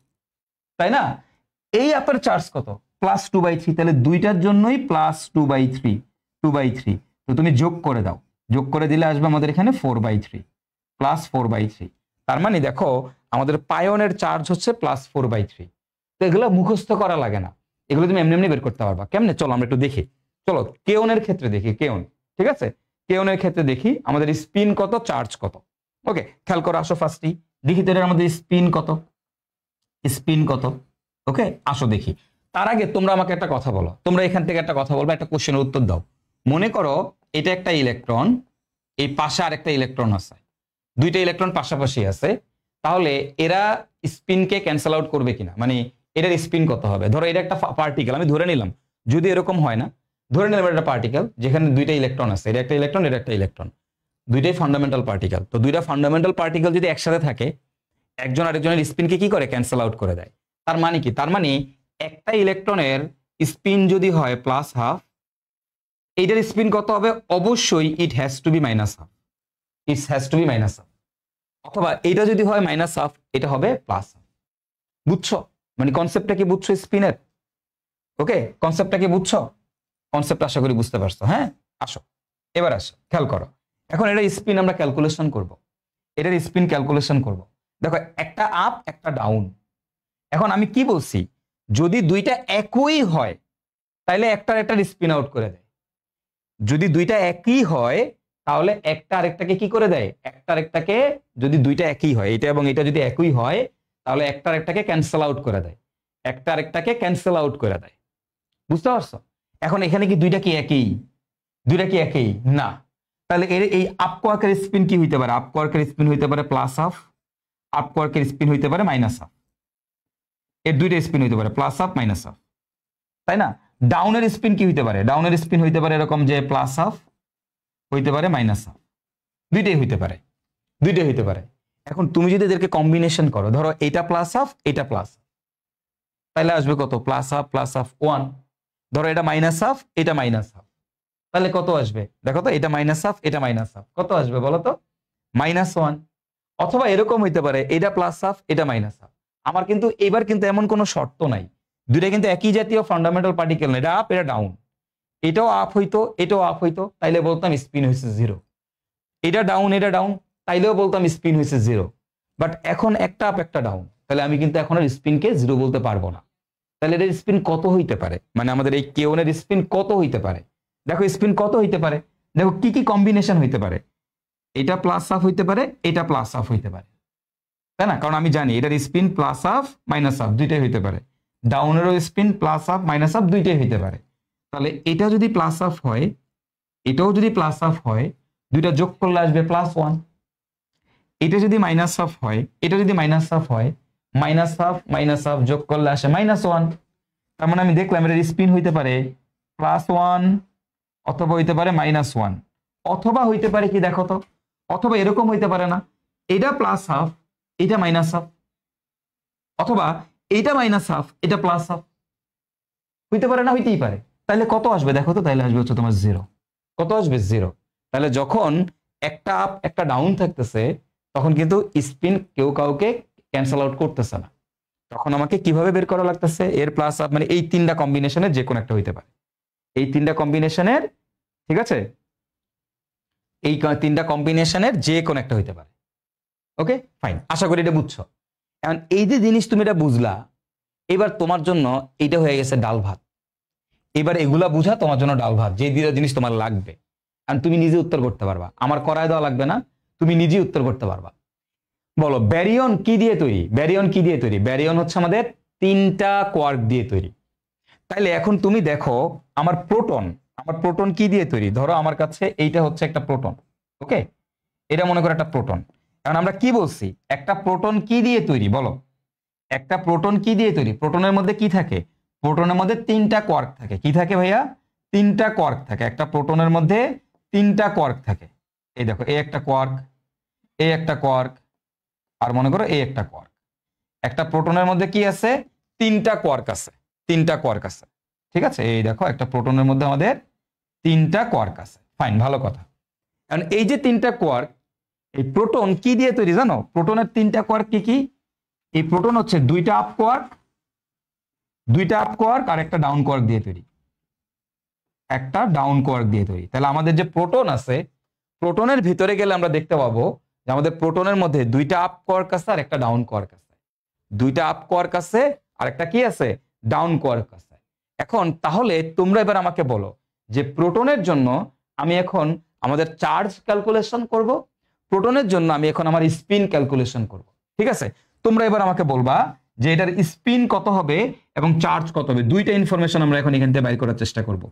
তাই না? এই আপের চার্জ কত? +2/3। তাহলে দুইটার জন্যই +2/3, 2/3। তো তুমি যোগ করে দাও, যোগ করে দিলে আসবে আমাদের এখানে 4/3, +4/3। তার মানে দেখো আমাদের পায়নের চার্জ হচ্ছে +4/3। তো এগুলো মুখস্থ করা লাগে না, এগুলো তুমি এমনি এমনি বের করতে পারবা। কেমনে? চলো আমরা একটু দেখি। চলো কেওনের ক্ষেত্রে দেখি। কেওন, ঠিক আছে, কেওনের ক্ষেত্রে দেখি আমাদের স্পিন কত, চার্জ কত। ওকে, খেয়াল করো, আসো ফার্স্টই দেখি তো এটার আমাদের স্পিন কত, স্পিন কত। ওকে, আসো দেখি। তার আগে তোমরা আমাকে একটা কথা বলো, তোমরা এখান থেকে একটা কথা বলবে, একটা কোশ্চেনের উত্তর দাও। মনে করো এটা একটা ইলেকট্রন, এই পাশে আরেকটা ইলেকট্রন আছে, দুইটা ইলেকট্রন পাশাপাশি আছে, তাহলে এরা স্পিনকে ক্যান্সেল আউট করবে কিনা, মানে এটার স্পিন কত হবে? ধরো এটা একটা পার্টিকেল, আমি ধরে নিলাম, যদি এরকম হয় না, ধরে নিলাম এটা একটা পার্টিকেল যেখানে দুইটা ইলেকট্রন আছে, এটা একটা ইলেকট্রন, এটা একটা ইলেকট্রন, দুইটাই ফান্ডামেন্টাল পার্টিকেল। তো দুইটা ফান্ডামেন্টাল পার্টিকেল যদি একসাথে থাকে, একজন আরেকজনের স্পিনকে কি করে? ক্যান্সেল আউট করে দেয়। তার মানে কি? তার মানে একটা ইলেকট্রনের স্পিন যদি হয় +1/2, এইটার স্পিন কত হবে? অবশ্যই it has to be -1/2, it has to be -1/2। অথবা এটা যদি হয় -1/2, এটা হবে +1/2। বুঝছো? মানে কনসেপ্টটা কি বুঝছো স্পিনের? ওকে, কনসেপ্টটা কি বুঝছো? কনসেপ্ট আশা করি বুঝতে পারছো। হ্যাঁ, আসো এবার আসো, খেয়াল করো। এখন এটা স্পিন আমরা ক্যালকুলেশন করব, এটার স্পিন ক্যালকুলেশন করব। দেখো একটা আপ একটা ডাউন। এখন আমি কি বলছি, যদি দুইটা একই হয় তাহলে একটার স্পিন আউট করে দেয়। যদি দুইটা একই হয় তাহলে একটা আরেকটাকে কি করে দেয়? একটা আরেকটাকে, যদি দুইটা একই হয়, এটা এবং এটা যদি একই হয় তাহলে একটা আরেকটাকে ক্যান্সেল আউট করে দেয়, একটা আরেকটাকে ক্যান্সেল আউট করে দেয়। বুঝতে পারছো? এখন এখানে কি দুইটা কি একই? দুইটা কি একই না। তাহলে এর এই আপ কোয়ার্কের স্পিন কি হইতে পারে? আপ কোয়ার্কের স্পিন হইতে পারে +1/2, আপ কোয়ার্কের স্পিন হইতে পারে -1/2। এর দুইটা স্পিন হইতে পারে +1/2, -1/2, তাই না? ডাউনের স্পিন কি হইতে পারে? ডাউনের স্পিন হইতে পারে এরকম যে +1/2 হইতে পারে -1/2, দুইটাই হইতে পারে, দুইটাই হইতে পারে। এখন তুমি যদি এদেরকে কম্বিনেশন করো, ধরো এটা +1/2, এটা +1/2, তাহলে আসবে কত? +1/2 +1/2 1। ধরো এটা -1/2, এটা -1/2, তাহলে কত আসবে? দেখো তো, এটা -1/2, এটা -1/2, কত আসবে বলো তো? -1। অথবা এরকম হইতে পারে এটা +1/2, এটা -1/2। আমার কিন্তু এবার কিন্তু এমন কোনো শর্ত নাই, দুইটা কিন্তু একই জাতীয় ফান্ডামেন্টাল পার্টিকেল না, এটা আপ এটা ডাউন, এটাও আপ হইতো এটাও আপ হইতো, তাইলে বলতাম স্পিন হয়েছে 0। এটা ডাউন এটা ডাউন, তাইলেও বলতাম স্পিন হয়েছে 0। বাট এখন একটা আপ একটা ডাউন, তাহলে আমি কিন্তু এখন আর স্পিনকে 0 বলতে পারবো না। তাহলে এর স্পিন কত হইতে পারে, মানে আমাদের এই কেওনের স্পিন কত হইতে পারে? দেখো স্পিন কত হইতে পারে, দেখো কি কি কম্বিনেশন হইতে পারে। এটা প্লাস হাফ হইতে পারে, এটা প্লাস হাফ হইতে পারে, তাই না? কারণ আমি জানি এটার spin plus half minus half দুইটাই হইতে পারে, ডাউনেরও spin plus half minus half দুইটাই হইতে পারে। তাহলে এটা যদি প্লাস হাফ হয়, এটাও যদি প্লাস হাফ হয়, দুইটা যোগ করলে আসবে প্লাস ওয়ান। এটা যদি মাইনাস হাফ হয়, এটা যদি মাইনাস হাফ হয়, মাইনাস হাফ যোগ করলে আসে মাইনাস ওয়ান। তার মানে আমি দেখলাম এটার স্পিন হইতে পারে প্লাস ওয়ান অথবা হইতে পারে মাইনাস ওয়ান, অথবা হইতে পারে কি দেখো তো, অথবা এরকম হইতে পারে না, এটা প্লাস হাফ এটা মাইনাস হাফ, অথবা এইটা মাইনাস হাফ এটা প্লাস হাফ, হইতে পারে না? হইতেই পারে। তাহলে কত আসবে দেখো তো, তাহলে আসবে হচ্ছে তোমার জিরো। কত আসবে? জিরো। তাহলে যখন একটা আপ একটা ডাউন থাকতেছে তখন কিন্তু স্পিন কেউ কাউকে ক্যান্সেল আউট করতেছে না। তখন আমাকে কিভাবে বের করা লাগতেছে? এর প্লাস আপ মানে এই তিনটা কম্বিনেশনের যে কোনো একটা হইতে পারে, এই তিনটা কম্বিনেশনের, ঠিক আছে, এই তিনটা কম্বিনেশনের যে কোনো একটা হইতে পারে। ওকে ফাইন, আশা করি এটা বুঝছো। এখন এই যে জিনিস তুমি এটা বুঝলা, এবার তোমার জন্য এইটা হয়ে গেছে ডাল ভাত। এবার এগুলা বুঝা তোমার জন্য ডাল ভাত, যে দুইটা জিনিস তোমার লাগবে আর তুমি নিজে উত্তর করতে পারবা, আমার করায় দেওয়া লাগবে না, তুমি নিজেই উত্তর করতে পারবা। বলো ব্যারিয়ন কি দিয়ে তৈরি? ব্যারিয়ন কি দিয়ে তৈরি? ব্যারিয়ন হচ্ছে আমাদের তিনটা কোয়ার্ক দিয়ে তৈরি। তাইলে এখন তুমি দেখো আমার প্রোটন কি দিয়ে তৈরি? ধরো আমার কাছে এইটা হচ্ছে একটা প্রোটন, ওকে, এটা মনে করো একটা প্রোটন। এখন আমরা কি বলছি, একটা প্রোটন কি দিয়ে তৈরি? বলো একটা প্রোটন কি দিয়ে তৈরি? প্রোটনের মধ্যে কি থাকে? প্রোটনের মধ্যে তিনটা কোয়ার্ক থাকে। কি থাকে ভাইয়া? তিনটা কোয়ার্ক থাকে। একটা প্রোটনের মধ্যে তিনটা কোয়ার্ক থাকে। এই দেখো, এই একটা কোয়ার্ক, এই একটা কোয়ার্ক, আর মনে করো এই একটা কোয়ার্ক। একটা প্রোটনের মধ্যে কি আছে? তিনটা কোয়ার্ক আছে, তিনটা কোয়ার্ক আছে, ঠিক আছে। এই দেখো একটা প্রোটনের মধ্যে আমাদের তিনটা কোয়ার্ক আছে, ফাইন, ভালো কথা। কারণ এই যে তিনটা কোয়ার্ক, এই প্রোটন কি দিয়ে তৈরি জানো? প্রোটনের তিনটা কোয়ার্ক কি কি? এই প্রোটন হচ্ছে দুইটা আপ কোয়ার্ক আর একটা ডাউন কোয়ার্ক দিয়ে তৈরি, একটা ডাউন কোয়ার্ক দিয়ে তৈরি। তাহলে আমাদের যে প্রোটন আছে, প্রোটনের ভিতরে গেলে আমরা দেখতে পাবো যে আমাদের প্রোটনের মধ্যে দুইটা আপ কোয়ার্ক আছে আর একটা ডাউন কোয়ার্ক আছে, দুইটা আপ কোয়ার্ক আছে আর একটা কি আছে? ডাউন কোয়ার্ক আছে। এখন তাহলে তোমরা এবার আমাকে বলো যে প্রোটনের জন্য আমি এখন আমাদের চার্জ ক্যালকুলেশন করব, প্রোটনের জন্য আমি এখন আমার স্পিন ক্যালকুলেশন করব, ঠিক আছে। তোমরা এবার আমাকে বলবা যে এটার স্পিন কত হবে এবং চার্জ কত হবে। দুইটা ইনফরমেশন আমরা এখন এখান থেকে বাইর করার চেষ্টা করব।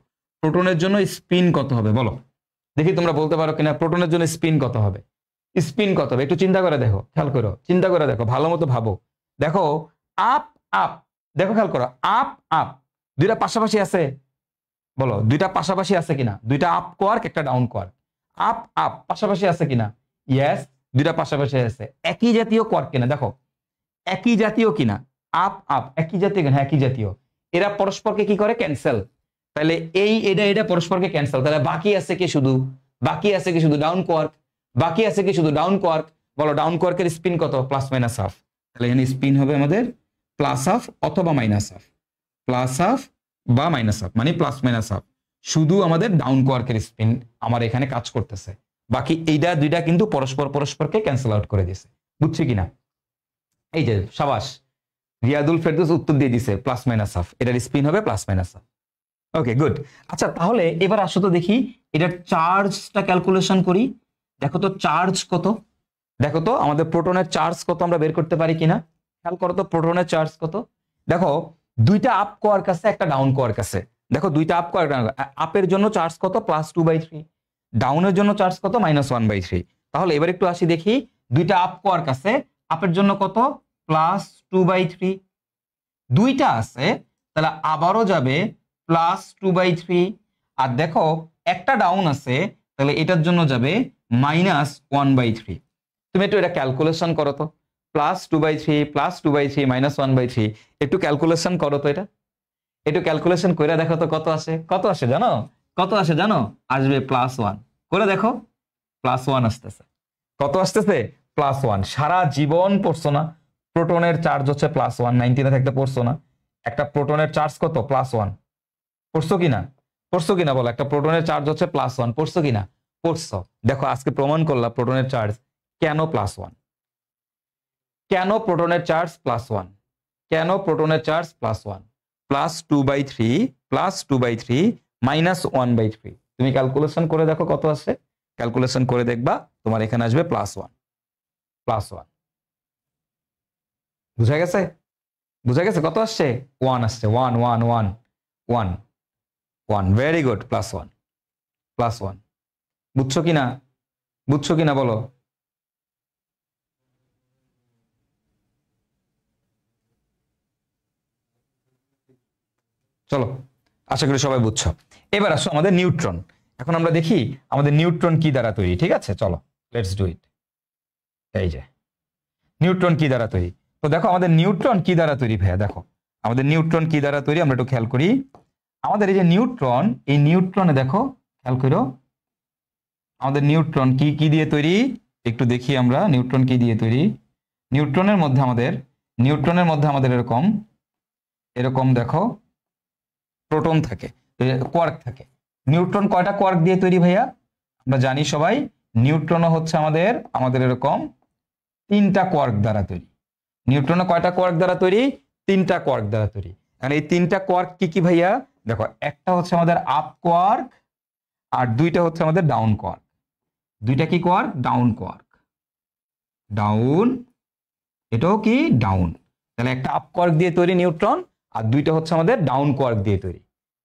প্রোটনের জন্য স্পিন কত হবে বলো দেখি, তোমরা বলতে পারো কিনা প্রোটনের জন্য স্পিন কত হবে? স্পিন কত হবে একটু চিন্তা করে দেখো, খেয়াল করো, চিন্তা করে দেখো, ভালো মতো ভাবো। দেখো আপ আপ, দেখো খেয়াল করো, আপ আপ দুইটা পাশাপাশি আছে, বলো দুইটা পাশাপাশি আছে কিনা? দুইটা আপ কোয়ার্ক একটা ডাউন কোয়ার্ক, আপ আপ পাশাপাশি আছে কিনা? ইয়েস, দুইটা পাশাপাশি আছে। একই জাতীয় কোয়ার্ক কিনা? দেখো একই জাতীয় কিনা? আপ আপ একই জাতীয় কিনা? একই জাতীয়। এরা পরস্পরকে কি করে? ক্যান্সেল। তাহলে এই এটা পরস্পরকে ক্যান্সেল। তাহলে বাকি আছে কি শুধু? বাকি আছে কি শুধু ডাউন কোয়ার্ক? বাকি আছে কি শুধু ডাউন কোয়ার্ক? বলো ডাউন কোয়ার্কের স্পিন কত? Plus minus half. তাহলে এখানে স্পিন হবে আমাদের প্লাস হাফ অথবা মাইনাস হাফ, প্লাস হাফ বা মাইনাস হাফ, মানে প্লাস মাইনাস হাফ। শুধু আমাদের ডাউন কোয়ার্কের স্পিন আমার এখানে কাজ করতেছে, বাকি এইটা দুইটা কিন্তু পরস্পরকে ক্যান্সেল আউট করে দিয়েছে। বুঝছি কিনা? এই যে সাবাস, রিয়াদুল ফেরদৌস উত্তর দিয়ে দিছে প্লাস মাইনাস হাফ, এটার স্পিন হবে plus minus half. Okay good. আচ্ছা তাহলে এবার আসো তো দেখি এটার চার্জটা ক্যালকুলেশন করি। দেখো তো চার্জ কত, দেখো তো আমাদের প্রোটনের চার্জ কত আমরা বের করতে পারি কিনা। খেয়াল করো তো প্রোটনের চার্জ কত। দেখো দুইটা আপ কোয়ার্ক আছে একটা ডাউন কোয়ার্ক আছে। দেখো দুইটা আপ কোয়ার্ক, আপের জন্য চার্জ কত? +2/3। ডাউনের জন্য চার্জ কত? -1/3। তাহলে এবার একটু আসি দেখি, দুইটা আপ কোয়ার্ক আছে, আপের জন্য কত? +2/3। দুইটা আছে তাহলে আবারও যাবে +2/3। আর দেখো একটা ডাউন আছে তাহলে এটার জন্য যাবে -1/3। তুমি একটু এটা ক্যালকুলেশন করো তো, +2/3 +2/3 -1/3, একটু ক্যালকুলেশন করো তো, এটা একটু ক্যালকুলেশন করে দেখো তো কত আসে। কত আসে জানো? কত আসে জানো? আসবে +1। করে দেখো +1 আসতেছে। কত আসতেছে? +1। সারা জীবন পড়ছো না প্রোটনের চার্জ হচ্ছে +1, 19 থাকতে পড়ছো না একটা প্রোটনের চার্জ কত? +1। পড়ছো কিনা? পড়ছো কিনা বলো, একটা প্রোটনের চার্জ হচ্ছে +1, পড়ছো কিনা? পড়ছো। দেখো আজকে প্রমাণ করলাম প্রোটনের চার্জ কেন +1, কেন প্রোটনের চার্জ +1, কেন প্রোটনের চার্জ +1। +2/3 +2/3 -1/3, তুমি ক্যালকুলেশন করে দেখো কত আসে। ক্যালকুলেশন করে দেখবা তোমার এখানে আসবে +1 +1 বুঝা গেছে? বুঝা গেছে? কত আসছে? 1 আসছে। 1 1 1 1 1 ভেরি গুড +1 +1 বুঝছো কিনা? বুঝছো কিনা বলো? চলো, আশা করি সবাই বুঝছো। এবার আসো আমাদের নিউট্রন। এখন আমরা দেখি আমাদের নিউট্রন কি দ্বারা তৈরি। ঠিক আছে, চলো লেটস ডু ইট। এই যে নিউট্রন কি দ্বারা তৈরি। তো দেখো আমাদের নিউট্রন কি দ্বারা তৈরি ভাইয়া, দেখো আমাদের নিউট্রন কি দ্বারা তৈরি আমরা একটু খেয়াল করি। আমাদের এই যে নিউট্রন, এই নিউট্রনে দেখো খেয়াল করো আমাদের নিউট্রন কি কি দিয়ে তৈরি একটু দেখি আমরা। নিউট্রন কি দিয়ে তৈরি? নিউট্রনের মধ্যে আমাদের এরকম এরকম দেখো প্রোটন থাকে, কোয়ার্ক থাকে। নিউট্রন কয়টা কোয়ার্ক দিয়ে তৈরি ভাইয়া? আমরা জানি সবাই নিউট্রনও হচ্ছে আমাদের এরকম 3টা কোয়ার্ক দ্বারা তৈরি। নিউট্রনও কয়টা কোয়ার্ক দ্বারা তৈরি? 3টা কোয়ার্ক দ্বারা তৈরি। কারণ এই 3টা কোয়ার্ক কি কি ভাইয়া? দেখো একটা হচ্ছে আমাদের আপ কোয়ার্ক আর 2টা হচ্ছে আমাদের ডাউন কোয়ার্ক। 2টা কি কোয়ার্ক? Down quark. ডাউন, এটাও কি ডাউন। তাহলে একটা আপ কোয়ার্ক দিয়ে তৈরি নিউট্রন আর 2টা হচ্ছে আমাদের ডাউন কোয়ার্ক দিয়ে তৈরি।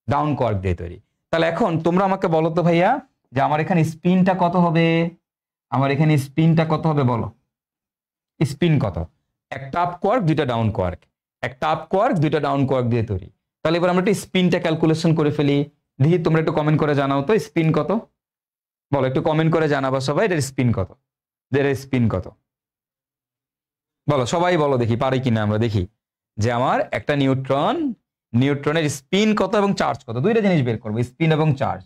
ডাউন কোয়ার্ক দিয়ে তৈরি। তাহলে এখন তোমরা আমাকে বলো তো ভাইয়া যে আমার এখানে স্পিনটা কত হবে? আমার এখানে স্পিনটা কত হবে বলো? স্পিন কত? একটা আপ কোয়ার্ক 2টা ডাউন কোয়ার্ক, একটা আপ কোয়ার্ক 2টা ডাউন কোয়ার্ক দিয়ে তৈরি। তাহলে এবার আমরা একটু স্পিনটা ক্যালকুলেশন করে ফেলি। দেখি তোমরা একটু কমেন্ট করে জানাও তো স্পিন কত। বলো, একটু কমেন্ট করে জানাবা সবাই এর স্পিন কত, এর স্পিন কত। বলো সবাই বলো দেখি পারি কিনা আমরা দেখি যে আমার একটা নিউট্রনের স্পিন কত এবং চার্জ কত। দুইটা জিনিস বের করবো, স্পিন এবং চার্জ।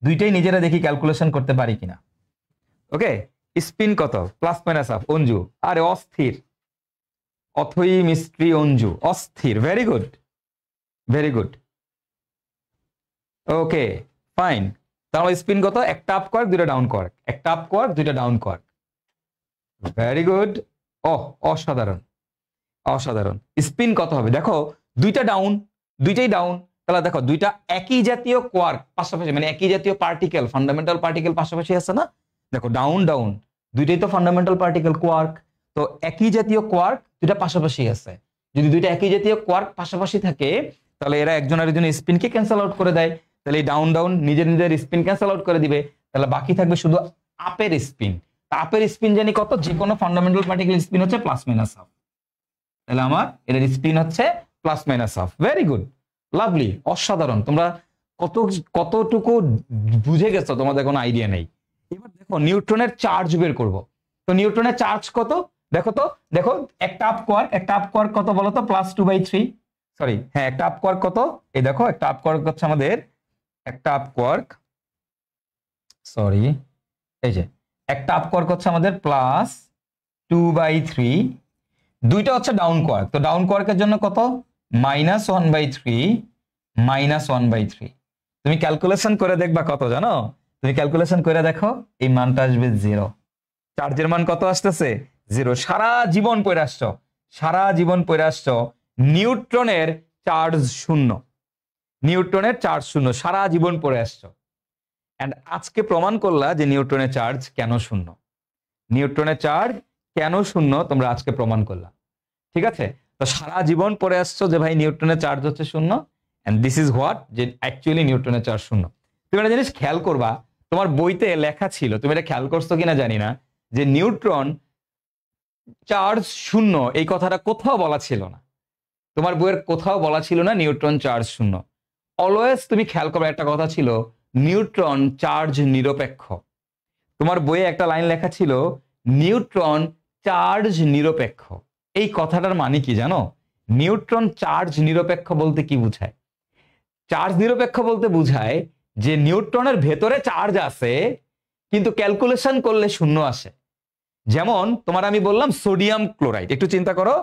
দুইটাই নিজেরা দেখি ক্যালকুলেশন করতে পারি কিনা। ওকে, স্পিন কত? +- অঞ্জু। আরে অস্থির, অথই মিস্ট্রি অঞ্জু, অস্থির। Very good, very good. Okay fine. তাহলে স্পিন কত? একটা আপ কোয়ার্ক 2টা ডাউন কোয়ার্ক, একটা আপ কোয়ার্ক 2টা ডাউন কোয়ার্ক। Very good. অসাধারণ, অসাধারণ। স্পিন কত হবে? দেখো 2টা ডাউন, দুইটাই ডাউন। তাহলে দেখো 2টা একই জাতীয় কোয়ার্ক পাশাপাশি, মানে একই জাতীয় পার্টিকেল, ফান্ডামেন্টাল পার্টিকেল পাশাপাশি আছে না? দেখো ডাউন ডাউন, দুইটাই তো ফান্ডামেন্টাল পার্টিকেল কোয়ার্ক। তো একই জাতীয় কোয়ার্ক 2টা পাশাপাশি আছে। যদি 2টা একই জাতীয় কোয়ার্ক পাশাপাশি থাকে তাহলে এরা একজন আরেকজনের স্পিনকে ক্যান্সেল আউট করে দেয়। তাহলে এই ডাউন ডাউন নিজের নিজের স্পিন ক্যান্সেল আউট করে দিবে। তাহলে বাকি থাকবে শুধু আপের স্পিন। আপের স্পিন জানি কত? যে কোনো ফান্ডামেন্টাল পার্টিকেল স্পিন হচ্ছে +- তাহলে আমার এর স্পিন হচ্ছে +- ভেরি গুড, লাভলি, অসাধারণ। তোমরা কতটুকু বুঝে গেছো তোমাদের কোনো আইডিয়া নেই। এবার দেখো নিউট্রনের চার্জ বের করব। তো নিউট্রনের চার্জ কত? দেখো তো, দেখো একটা আপ কোয়ার্ক কত বলো তো? +2/3। সরি, হ্যাঁ একটা আপ কোয়ার্ক কত? এই দেখো একটা আপ কোয়ার্ক হচ্ছে আমাদের একটা আপ কোয়ার্ক, সরি এই যে একটা আপ কোয়ার্ক হচ্ছে আমাদের +2/3। দুইটা হচ্ছে ডাউন কোয়ার্ক। তো ডাউন কোয়ার্কের জন্য কত? -1/3 -1/3। তুমি ক্যালকুলেশন করে দেখবা কত জানো? তুমি ক্যালকুলেশন করে দেখো, এই মানটা আসবে 0। চার্জের মান কত আসতেছে? 0। সারা জীবন পড়ে আসছো, সারা জীবন পড়ে আসছো নিউট্রনের চার্জ 0, নিউট্রনের চার্জ 0, সারা জীবন পড়ে আসছো। এন্ড আজকে প্রমাণ করলা যে নিউট্রনের চার্জ কেন 0, নিউট্রনের চার্জ কেন 0 তোমরা আজকে প্রমাণ করলা। ঠিক আছে, তো সারা জীবন পড়ে আসছো যে ভাই নিউট্রনের চার্জ হচ্ছে 0 এন্ড দিস ইজ হোয়াট, যে অ্যাকচুয়ালি নিউট্রনের চার্জ 0। তুমি একটা জিনিস খেয়াল করবা, তোমার বইতে লেখা ছিল, তুমি এটা খেয়াল করছো কিনা জানি না, যে নিউট্রন চার্জ 0 এই কথাটা কোথাও বলা ছিল না। তোমার বইয়ের কোথাও বলা ছিল না নিউট্রন চার্জ 0। অলওয়েজ তুমি খেয়াল করবে একটা কথা ছিল, নিউট্রন চার্জ নিরপেক্ষ। তোমার বইয়ে একটা লাইন লেখা ছিল নিউট্রন চার্জ নিরপেক্ষ। এই কথাটার মানে কি জানো? নিউট্রন চার্জ নিরপেক্ষ বলতে কি বোঝায়? চার্জ নিরপেক্ষ বলতে বোঝায় যে নিউট্রনের ভেতরে চার্জ আছে কিন্তু ক্যালকুলেশন করলে 0 আসে। যেমন তোমার আমি বললাম সোডিয়াম ক্লোরাইড, একটু চিন্তা করো,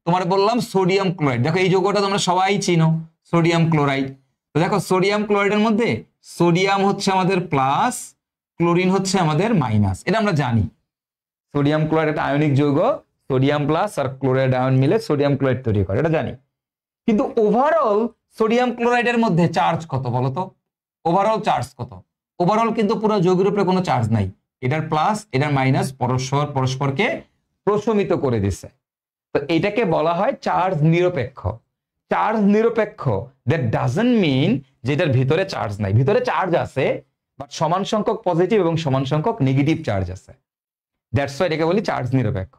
তোমার বললাম সোডিয়াম ক্লোরাইড, দেখো এই যৌগটা তোমরা সবাই চিনো, সোডিয়াম ক্লোরাইড। তো দেখো সোডিয়াম ক্লোরাইডের মধ্যে সোডিয়াম হচ্ছে আমাদের প্লাস, ক্লোরিন হচ্ছে আমাদের মাইনাস, এটা আমরা জানি। সোডিয়াম ক্লোরাইড একটা আয়নিক যৌগ, সোডিয়াম প্লাস আর ক্লোরাইড আয়ন মিলে সোডিয়াম ক্লোরাইড তৈরি করে, এটা জানি। কিন্তু ওভারঅল সোডিয়াম ক্লোরাইডের মধ্যে চার্জ কত বলতো? ওভারঅল চার্জ কত? ওভারঅল কিন্তু পুরো যৌগের উপরে কোনো চার্জ নাই, এটার প্লাস এটার মাইনাস পরস্পরকে প্রশমিত করে দিছে। তো এটাকে বলা হয় চার্জ নিরপেক্ষ। চার্জ নিরপেক্ষ দ্যাট ডাজন্ট মিন যেটার ভিতরে চার্জ নাই, ভিতরে চার্জ আছে বাট সমান সংখ্যক পজিটিভ এবং সমান সংখ্যক নেগেটিভ চার্জ আছে, দ্যাটস ওয়াই এটাকে বলি চার্জ নিরপেক্ষ।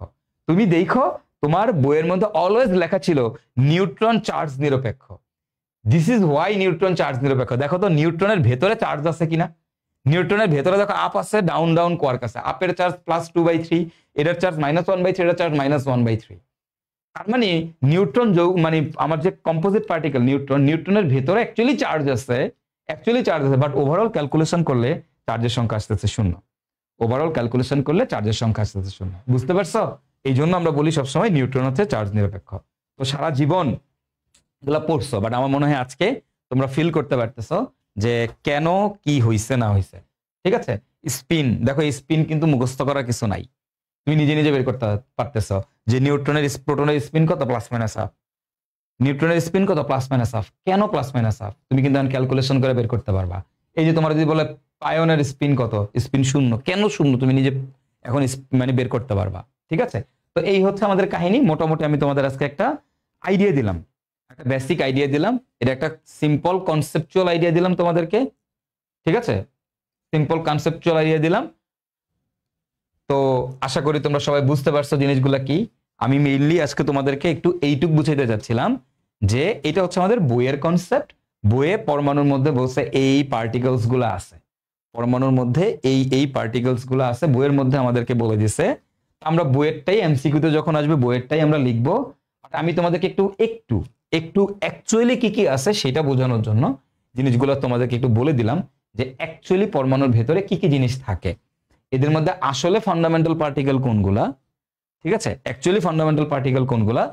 তুমি দেখো তোমার বইয়ের মধ্যে অলওয়েজ লেখা ছিল নিউট্রন চার্জ নিরপেক্ষ। This is why neutron charge নিরপেক্ষ। দেখো তো নিউট্রনের ভেতরে চার্জ আছে কিনা। নিউট্রনের ভেতরে দেখো আপ আছে, ডাউন ডাউন কোয়ার্ক আছে। আপের চার্জ +2/3, এটার চার্জ -1/3, এটার চার্জ -1/3। তার মানে নিউট্রন মানে আমার যে কম্পোজিট পার্টিকেল নিউট্রনের ভেতরে অ্যাকচুয়ালি চার্জ আছে, বাট ওভারঅল ক্যালকুলেশন করলে চার্জের সংখ্যা আসতেছে 0। ওভারঅল ক্যালকুলেশন করলে চার্জের সংখ্যা আসতেছে 0। বুঝতে পারছো? এই জন্য আমরা বলি সবসময় নিউট্রন হচ্ছে চার্জ নিরপেক্ষ। তো সারা জীবন এগুলো পড়ছো, বাট আমার মনে হয় আজকে তোমরা ফিল করতে পারতেছো যে কেন কি হইছে না হইছে। ঠিক আছে, স্পিন দেখো, এই স্পিন কিন্তু মুখস্থ করার কিছু নাই, তুমি নিজে নিজে বের করতে পারতেছো যে প্রোটনের স্পিন কত, +-1/2। নিউট্রনের স্পিন কত, +-1/2। কেন +-1/2 তুমি কিন্তু ক্যালকুলেশন করে বের করতে পারবা। এই যে তোমার যদি বলে আয়নের স্পিন কত, স্পিন 0, কেন 0 তুমি নিজে এখন মানে বের করতে পারবা। ঠিক আছে, তো এই হচ্ছে আমাদের কাহিনী। মোটামুটি আমি তোমাদের আজকে একটা আইডিয়া দিলাম, একটা বেসিক আইডিয়া দিলাম, এটা একটা সিম্পল কনসেপচুয়াল আইডিয়া দিলাম তোমাদেরকে। ঠিক আছে, সিম্পল কনসেপচুয়াল আইডিয়া দিলাম। তো আশা করি তোমরা সবাই বুঝতে পারছো জিনিসগুলা কি। আমি মেইনলি আজকে তোমাদেরকে একটু এইটুক বুঝাইতে যাচ্ছিলাম যে এটা হচ্ছে আমাদের বইয়ের কনসেপ্ট। বইয়ে পরমাণুর মধ্যে বলছে এই পার্টিকেলস গুলো আছে, পরমাণুর মধ্যে এই পার্টিকেলস গুলো আছে, বইয়ের মধ্যে আমাদেরকে বলে দিছে। আমরা বইয়েরটাই এমসিকিউতে যখন আসবে বইয়েরটাই আমরা লিখবো। আমি তোমাদেরকে একটু অ্যাকচুয়ালি কি কি আছে সেটা বোঝানোর জন্য জিনিসগুলো তোমাদেরকে একটু বলে দিলাম যে অ্যাকচুয়ালি পরমাণুর ভেতরে কি কি জিনিস থাকে, এদের মধ্যে আসলে ফান্ডামেন্টাল পার্টিকেল কোনগুলা। ঠিক আছে, অ্যাকচুয়ালি ফান্ডামেন্টাল পার্টিকেল কোনগুলা,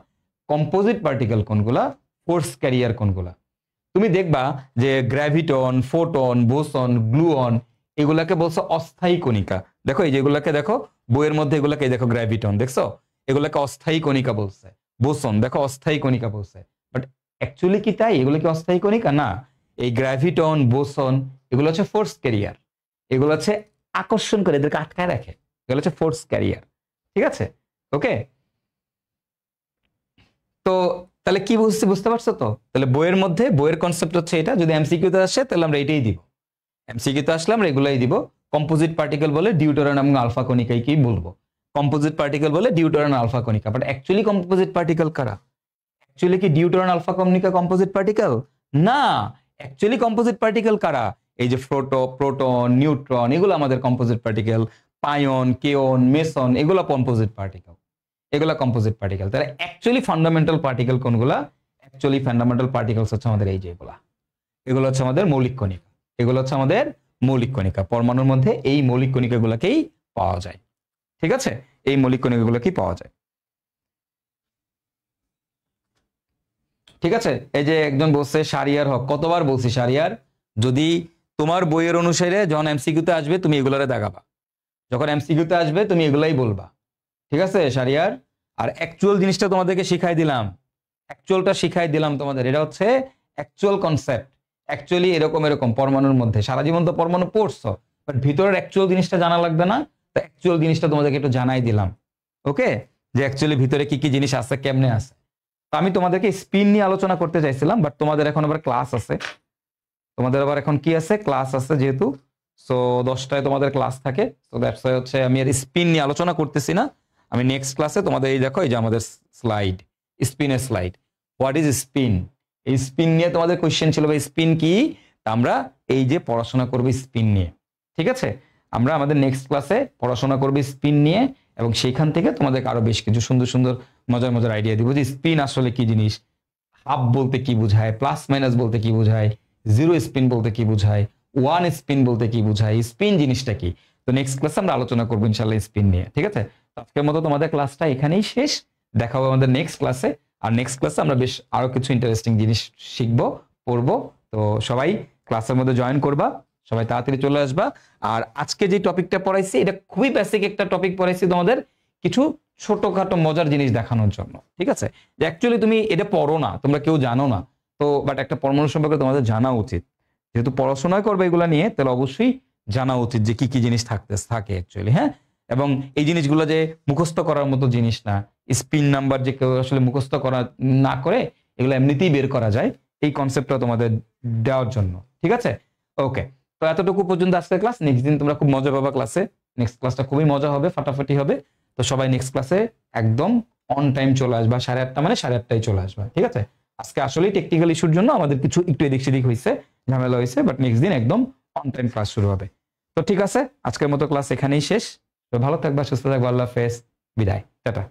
কম্পোজিট পার্টিকেল কোনগুলা, ফোর্স ক্যারিয়ার কোনগুলা। তুমি দেখবা যে গ্র্যাভিটন, ফোটন, বোসন, গ্লুয়ন এগুলাকে বলছো অস্থায়ী কণিকা। দেখো এই যেগুলাকে দেখো বইয়ের মধ্যে, এগুলাকে দেখো গ্র্যাভিটন দেখছো, এগুলাকে অস্থায়ী কণিকা বলছে। বোসন দেখো অস্থায়ী কণিকা বলছে, বাট অ্যাকচুয়ালি কি তাই এগুলো কি অস্থায়ী কণিকা? না, এই গ্র্যাভিটন, বোসন এগুলো হচ্ছে ফোর্স ক্যারিয়ার, এগুলো হচ্ছে আকর্ষণ করে এদেরকে আটকায় রাখে, এগুলো হচ্ছে ফোর্স ক্যারিয়ার। ঠিক আছে, ওকে। তো তাহলে কি বুঝতে পারছো তো? তাহলে বইয়ের মধ্যে বইয়ের কনসেপ্ট হচ্ছে এটা। যদি এমসিকিউতে আসে তাহলে আমরা এটাই দিব, এমসিকিউতে আসলে আমরা এগুলাই দিব। কম্পোজিট পার্টিকেল বলে ডিউটেরন এবং আলফা কণিকাই কি বলবো, কম্পোজিট পার্টিকেল বলে ডিউটেরন আলফা কণিকা। বাট অ্যাকচুয়ালি কম্পোজিট পার্টিকেল কারা? অ্যাকচুয়ালি কি ডিউটেরন আলফা কণিকা কম্পোজিট পার্টিকেল? না, অ্যাকচুয়ালি কম্পোজিট পার্টিকেল কারা? এই যে প্রোটন, নিউট্রন এগুলো আমাদের composite particle. Pion, kaon, meson এগুলো কম্পোজিট পার্টিকেল, এগুলো কম্পোজিট পার্টিকেল। তাহলে অ্যাকচুয়ালি ফান্ডামেন্টাল পার্টিকেল কোনগুলা? অ্যাকচুয়ালি ফান্ডামেন্টাল পার্টিকেলস হচ্ছে আমাদের এই যে এগুলো হচ্ছে আমাদের মৌলিক কণিকা, এগুলো হচ্ছে আমাদের মৌলিক কণিকা। পরমাণুর মধ্যে এই মৌলিক কণিকাগুলোকেই পাওয়া যায়। ঠিক আছে, এই মৌলিক কণিকাগুলোকেই পাওয়া যায়। ঠিক আছে, এই যে একজন বলছে শাহরিয়ার হক, কতবার বলছি শাহরিয়ার, যদি তোমার বইয়ের অনুসারে যখন এমসিকিউতে আসবে তুমি এগুলারে দাগাবা, যখন এমসিকিউতে আসবে তুমি এগুলাই বলবা। ঠিক আছে শাহরিয়ার। আর অ্যাকচুয়াল জিনিসটা তোমাদেরকে শিখাই দিলাম, অ্যাকচুয়ালটা শিখাই দিলাম তোমাদের। এটা হচ্ছে অ্যাকচুয়াল কনসেপ্ট। অ্যাকচুয়ালি এরকম পরমাণুর মধ্যে সারা জীবন তো পরমাণু পড়ছো, বাট ভিতরের অ্যাকচুয়াল জিনিসটা জানা লাগবে না? তো অ্যাকচুয়াল জিনিসটা তোমাদেরকে একটু জানাই দিলাম। ওকে, যে অ্যাকচুয়ালি ভিতরে কি কি জিনিস আছে, কেমনে আছে। তো আমি তোমাদেরকে স্পিন নিয়ে আলোচনা করতে চাইছিলাম, বাট তোমাদের এখন আবার ক্লাস আছে, তোমাদের আবার এখন কি আছে, ক্লাস আছে যেহেতু। সো 10টায় তোমাদের ক্লাস থাকে, সো দ্যাটস ওয়াই হচ্ছে আমি আর স্পিন নিয়ে আলোচনা করতেছি না। আমি নেক্সট ক্লাসে তোমাদের এই দেখো, এই যে আমাদের স্লাইড, স্পিনের স্লাইড, হোয়াট ইজ স্পিন, এই স্পিন নিয়ে তোমাদের কোয়েশ্চেন ছিল, ভাই স্পিন কি? আমরা এই যে পড়াশোনা করবো স্পিন নিয়ে। ঠিক আছে, আমরা আমাদের নেক্সট ক্লাসে পড়াশোনা করবো স্পিন নিয়ে, এবং সেইখান থেকে তোমাদেরকে আরো বেশ কিছু সুন্দর সুন্দর মজার মজার আইডিয়া দিব যে স্পিন আসলে কি জিনিস, হাফ বলতে কি বোঝায়, প্লাস মাইনাস বলতে কি বোঝায়, জিরো স্পিন বলতে কি বোঝায়, ওয়ান স্পিন বলতে কি বোঝায়, স্পিন জিনিসটা কি। তো নেক্সট ক্লাসে আমরা আলোচনা করবো ইনশাআল্লাহ স্পিন নিয়ে। ঠিক আছে, আজকের মতো তোমাদের ক্লাসটা এখানেই শেষ, দেখা হবে আমাদের নেক্সট ক্লাসে। আর নেক্সট ক্লাসে আমরা বেশ আরো কিছু ইন্টারেস্টিং জিনিস শিখবো, পড়বো। তো সবাই ক্লাসের মধ্যে জয়েন করবা, সবাই তাড়াতাড়ি চলে আসবা। আর আজকে যে টপিকটা পড়াইছি এটা খুবই বেসিক একটা টপিক পড়াইছি তোমাদের, কিছু ছোটখাটো মজার জিনিস দেখানোর জন্য। ঠিক আছে, যে অ্যাকচুয়ালি তুমি এটা পড়ো না, তোমরা কেউ জানো না তো, বাট একটা পরমাণু সম্পর্কে তোমাদের জানা উচিত। যেহেতু পড়াশোনা করবে এগুলা নিয়ে, তাহলে অবশ্যই জানা উচিত যে কি কি জিনিস থাকে অ্যাকচুয়ালি, হ্যাঁ। এবং এই জিনিসগুলো যে মুখস্থ করার মতো জিনিস না, স্পিন নাম্বার যে কেউ আসলে মুখস্থ করা না করে এগুলো এমনিতেই বের করা যায়, এই কনসেপ্টটা তোমাদের দেওয়ার জন্য, ঠিক আছে। ওকে, তো এতটুকু পর্যন্ত আজকের ক্লাস। নেক্সট দিন তোমরা খুব মজা পাবা ক্লাসে, নেক্সট ক্লাসটা খুবই মজা হবে, ফাটাফাটি হবে। তো সবাই নেক্সট ক্লাসে একদম অন টাইম চলে আসবা, 8:30 মানে 8:30টায় চলে আসবা, ঠিক আছে। আজকে আসলেই টেকনিক্যাল ইস্যুর জন্য আমাদের কিছু একটু এদিক সেদিক হয়েছে, ঝামেলা হয়েছে, বাট নেক্সট দিন একদম অন টাইম ক্লাস শুরু হবে। তো ঠিক আছে, আজকের মতো ক্লাস এখানেই শেষ। তো ভালো থাকবা, সুস্থ থাকবা, আল্লাহ হাফেজ, বিদায়, টাটা।